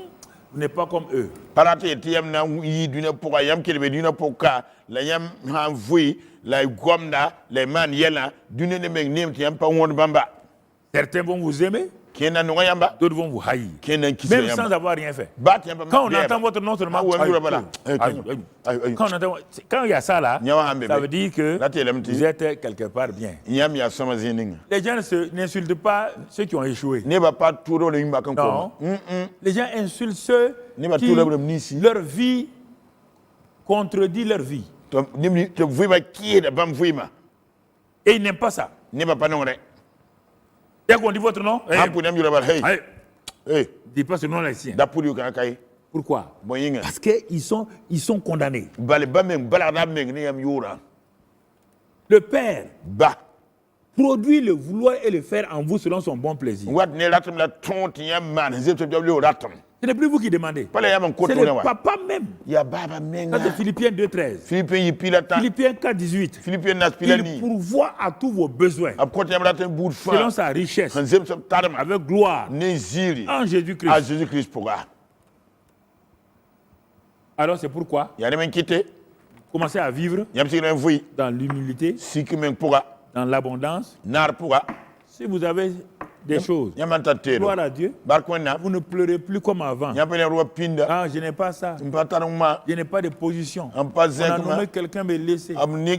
n'êtes pas comme eux. Parate tiyam na yi duna pourra yam kelbe duna pourka la yam han vui la gomna les man yela duna ne meng nem tiyam pa won bamba. Certains vont vous aimer, Kena no yamba. d'autres vont vous haïr. Kena kisa Même yamba. sans avoir rien fait. Quand Quand on entend votre nom seulement, quand il y a ça là, ça veut dire que vous êtes quelque part bien. Les gens n'insultent pas ceux qui ont échoué. Non. Les gens insultent ceux qui leur vie contredit leur vie. Et ils n'aiment pas ça. Dès qu'on dit votre nom, dis pas ce nom là ici. Pourquoi? Parce qu'ils sont condamnés. Le Père produit le vouloir et le faire en vous selon son bon plaisir. Ce n'est plus vous qui demandez. C'est le papa même. Ça c'est Philippiens 2,13. Philippiens 4,18. Il pourvoit à tous vos besoins selon sa richesse avec gloire en Jésus-Christ. Alors c'est pourquoi commencez à vivre dans l'humilité, dans l'abondance. Si vous avez des choses, gloire à Dieu, vous ne pleurez plus comme avant. Ah, je n'ai pas ça. Je n'ai pas de position. On a nommé quelqu'un me laisser. Je n'ai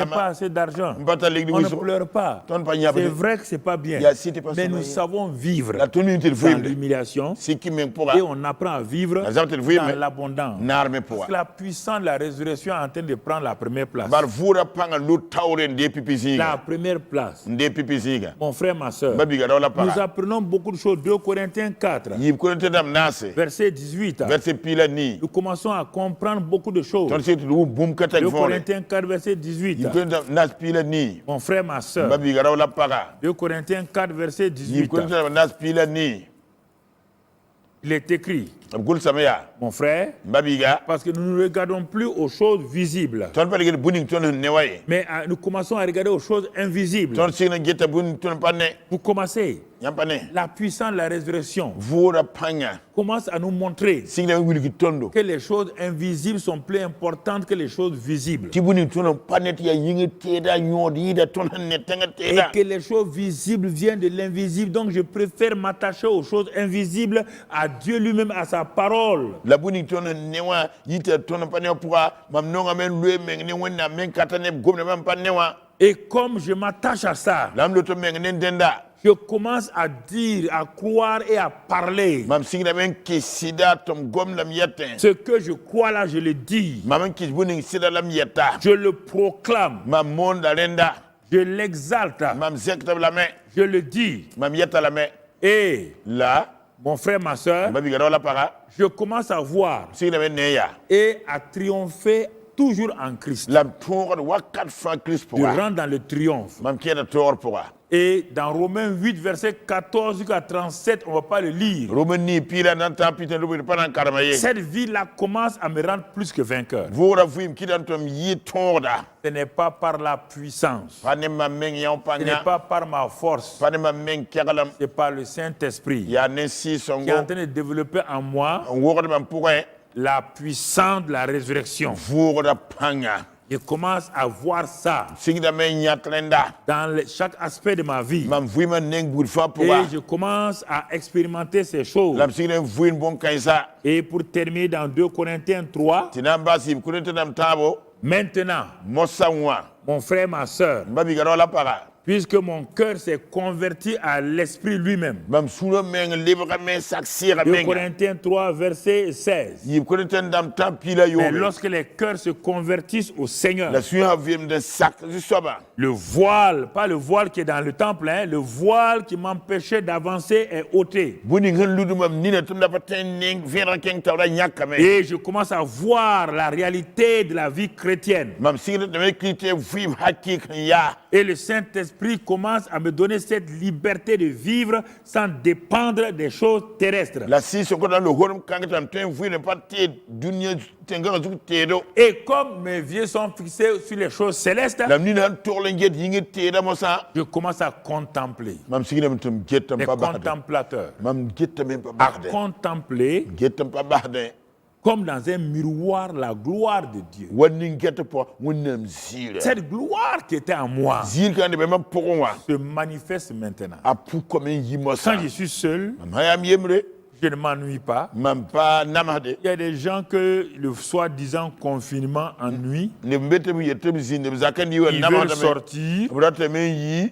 pas assez d'argent. On ne pleure pas. C'est vrai que ce n'est pas bien. Mais nous savons vivre dans l'humiliation et on apprend à vivre dans l'abondance. Parce que la puissance de la résurrection est en train de prendre la première place. La première place. Mon frère, ma soeur, nous apprenons beaucoup de choses. 2 Corinthiens 4, verset 18. Nous commençons à comprendre beaucoup de choses. 2 Corinthiens 4, verset 18. Mon frère, ma soeur. 2 Corinthiens 4, verset 18. Il est écrit, mon frère, parce que nous ne regardons plus aux choses visibles, mais nous commençons à regarder aux choses invisibles. Pour commencer, la puissance de la résurrection commence à nous montrer que les choses invisibles sont plus importantes que les choses visibles. Et que les choses visibles viennent de l'invisible. Donc je préfère m'attacher aux choses invisibles, à Dieu lui-même, à sa parole. Et comme je m'attache à ça, je commence à dire, à croire et à parler. Ce que je crois là, je le dis. Je le proclame. Je l'exalte. Je le dis. Et là, mon frère, ma soeur, je commence à voir et à triompher toujours en Christ. Je rentre dans le triomphe. Et dans Romains 8, verset 14 jusqu'à 37, on ne va pas le lire. Cette vie-là commence à me rendre plus que vainqueur. Ce n'est pas par la puissance. Ce n'est pas par ma force. C'est par le Saint-Esprit qui est en train de développer en moi la puissance de la résurrection. Je commence à voir ça dans chaque aspect de ma vie. Et je commence à expérimenter ces choses. Et pour terminer dans 2 Corinthiens 3, maintenant, mon frère, ma soeur, puisque mon cœur s'est converti à l'Esprit lui-même. 2 Corinthiens 3, verset 16. Mais lorsque les cœurs se convertissent au Seigneur, le voile, pas le voile qui est dans le temple, hein, le voile qui m'empêchait d'avancer est ôté. Et je commence à voir la réalité de la vie chrétienne. Et le Saint-Esprit commence à me donner cette liberté de vivre sans dépendre des choses terrestres. Et comme mes yeux sont fixés sur les choses célestes, je commence à contempler. Les contemplateurs. À contempler comme dans un miroir la gloire de Dieu. Cette gloire qui était en moi se manifeste maintenant. Quand je suis seul, je ne m'ennuie pas. Il y a des gens que le soi-disant confinement ennuie. Ils veulent sortir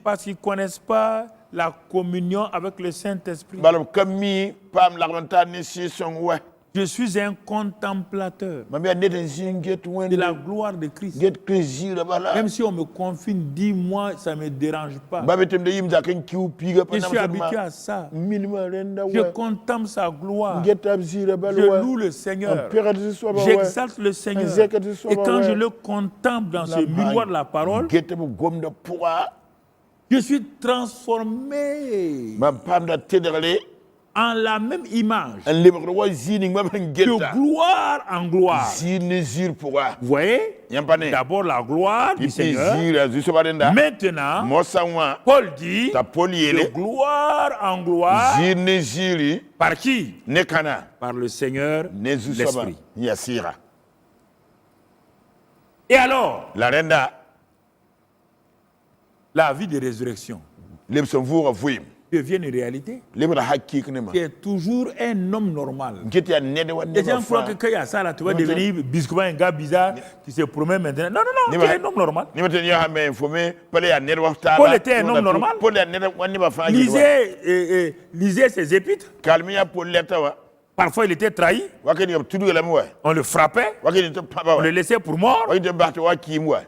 parce qu'ils ne connaissent pas la communion avec le Saint-Esprit. Je suis un contemplateur de la gloire de Christ. Même si on me confine 10 mois, ça ne me dérange pas. Je suis habitué à ça. Je contemple sa gloire. Je loue le Seigneur. J'exalte le Seigneur. Et quand je le contemple dans ce miroir de la parole, je suis transformé en la même image, de gloire en gloire. Vous voyez, d'abord la gloire du Seigneur. Maintenant, Paul dit de gloire en gloire. Par qui? Par le Seigneur, l'Esprit. Et alors, la vie de résurrection devient une réalité. Tu es toujours un homme normal. Les gens croient que quand il y a ça, là, tu vas devenir biscuit, un gars bizarre qui se promène maintenant. Non, tu es un homme normal. Paul était un homme normal. Lisez ses épîtres. Parfois, il était trahi. On le frappait. On le laissait pour mort.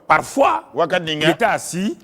Parfois, il était assis.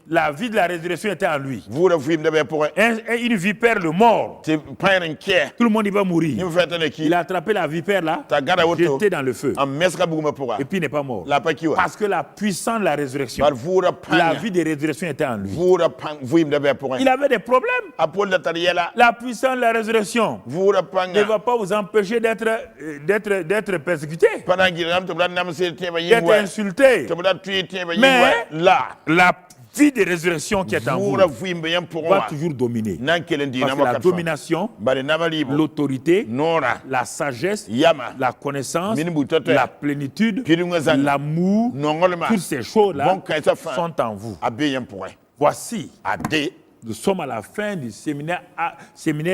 La vie de la résurrection était en lui. Vura vim de be pour Et une vipère le mort. te pain care. Tout le monde y va mourir. Ni fete ki. Il a attrapé la vipère là, Ta gada woto. jeté dans le feu. Am meska buguma pour. Et puis il n'est pas mort. La pa kiwa. Parce que la puissance de la résurrection, Bar vura pan. la vie de résurrection était en lui. Vura pan vim de be pour. Il avait des problèmes. Apol de tariela. La puissance de la résurrection Vura pan. ne va pas vous empêcher d'être persécuté, Panangi ram to nam se te ba d'être yingwa. insulté. To da tuye te ba Mais yingwa. La. la vie de résurrection qui est en vous Vura vim be yam pour. va toujours dominer. Nan kelendi Parce na que la makatfa. domination, Bare nama libo. l'autorité, Nora. la sagesse, Yama. la connaissance, Minibu tote. la plénitude, Piringazan. l'amour, Nongolma. toutes ces choses-là Bon kaisa fa. sont en vous. Abe yam pour. Voici, Ade. nous sommes à la fin du séminaire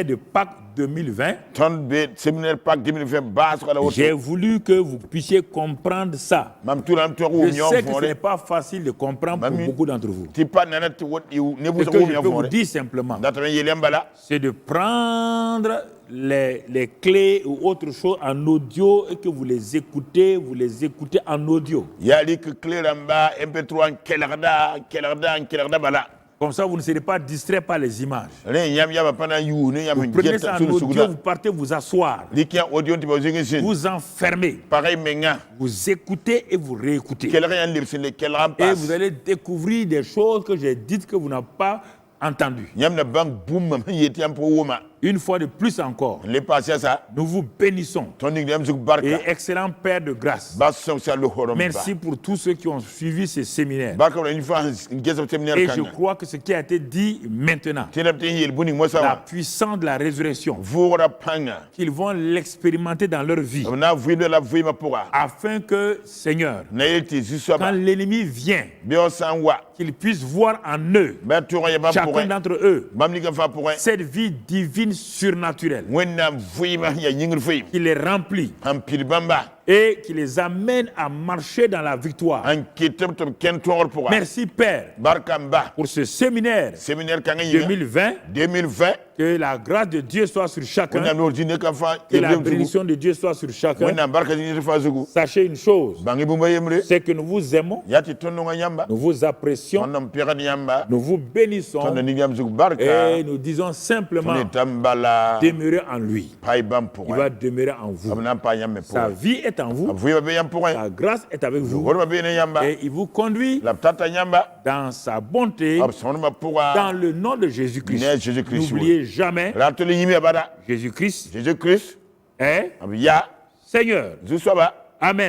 de Pâques 2020. Ton be séminaire Pâques 2020 base ko la woto. J'ai voulu que vous puissiez comprendre ça. Mam turam to Je ñom sais que ce fore. n'est pas facile de comprendre pour Mami. beaucoup d'entre vous. Ti pa nana ti wot yu ne bu Ce so que je ñom peux vous fore. dire simplement, Data yelem bala. c'est de prendre les clés ou autre chose en audio et que vous les écoutez en audio. Yali que cléramba MP3 kelarda bala. Comme ça, vous ne serez pas distrait par les images. Re yam yaba pana yu ne yam Vous prenez ngeta ça en sunu audio, suguda. vous partez vous asseoir, Likia audio ti ba zingi sin. vous enfermez, Pareil menga. vous écoutez et vous réécoutez. Kelra yan lipsin le kelram Et pas. vous allez découvrir des choses que j'ai dites que vous n'avez pas entendues. Yam na bank boom mam yeti am po woma. Une fois de plus encore, Le passé ça. nous vous bénissons. Ton yam zuk barka. Et excellent Père de grâce, Bas son sa le horom. merci pour tous ceux qui ont suivi ces séminaires. Barka une fois ngeza séminaire Et kan. je crois que ce qui a été dit maintenant, Tinam te yel buni mo la sa. puissance de la résurrection, Vura panga. qu'ils vont l'expérimenter dans leur vie, Na vuindo la vuima pour. afin que, Seigneur, Na yeti quand zusaba. l'ennemi vient, Bio sanwa. qu'ils puissent voir en eux, Ba toura yaba pour. chacun d'entre eux, Bam ni fa pour. cette vie divine surnaturelle Wenna vuima ya yingir fuim. qui les remplit Am pilbamba. et qui les amène à marcher dans la victoire. An kitab to ken tor pour. Merci Père Barkamba. pour ce séminaire Séminaire kan yi. 2020. 2020. Que la grâce de Dieu soit sur chacun. Wenna nordine kan fa. Que la bénédiction de Dieu soit sur chacun. Wenna barka ni fa zugu. Sachez une chose, Bangi bumba yemre. c'est que nous vous aimons, Yati tonno nga yamba. nous vous apprécions, Tonno mpira ni yamba. nous vous bénissons Tonno ni yam zugu barka. et nous disons simplement, Tonno tambala. demeurez en lui. Pai bam pour. Il va demeurer en vous. Amna pa yam pour. Sa vie est en vous, Vuima be yam pour. sa grâce est avec vous Gorma be ne yamba. et il vous conduit La tata yamba. dans sa bonté, Absonma pour. dans le nom de Jésus-Christ. Ne Jésus-Christ. N'oubliez jamais, Rateli yimi abada. Jésus-Christ Jésus-Christ. est Abia. Seigneur. Zusaba. Amen.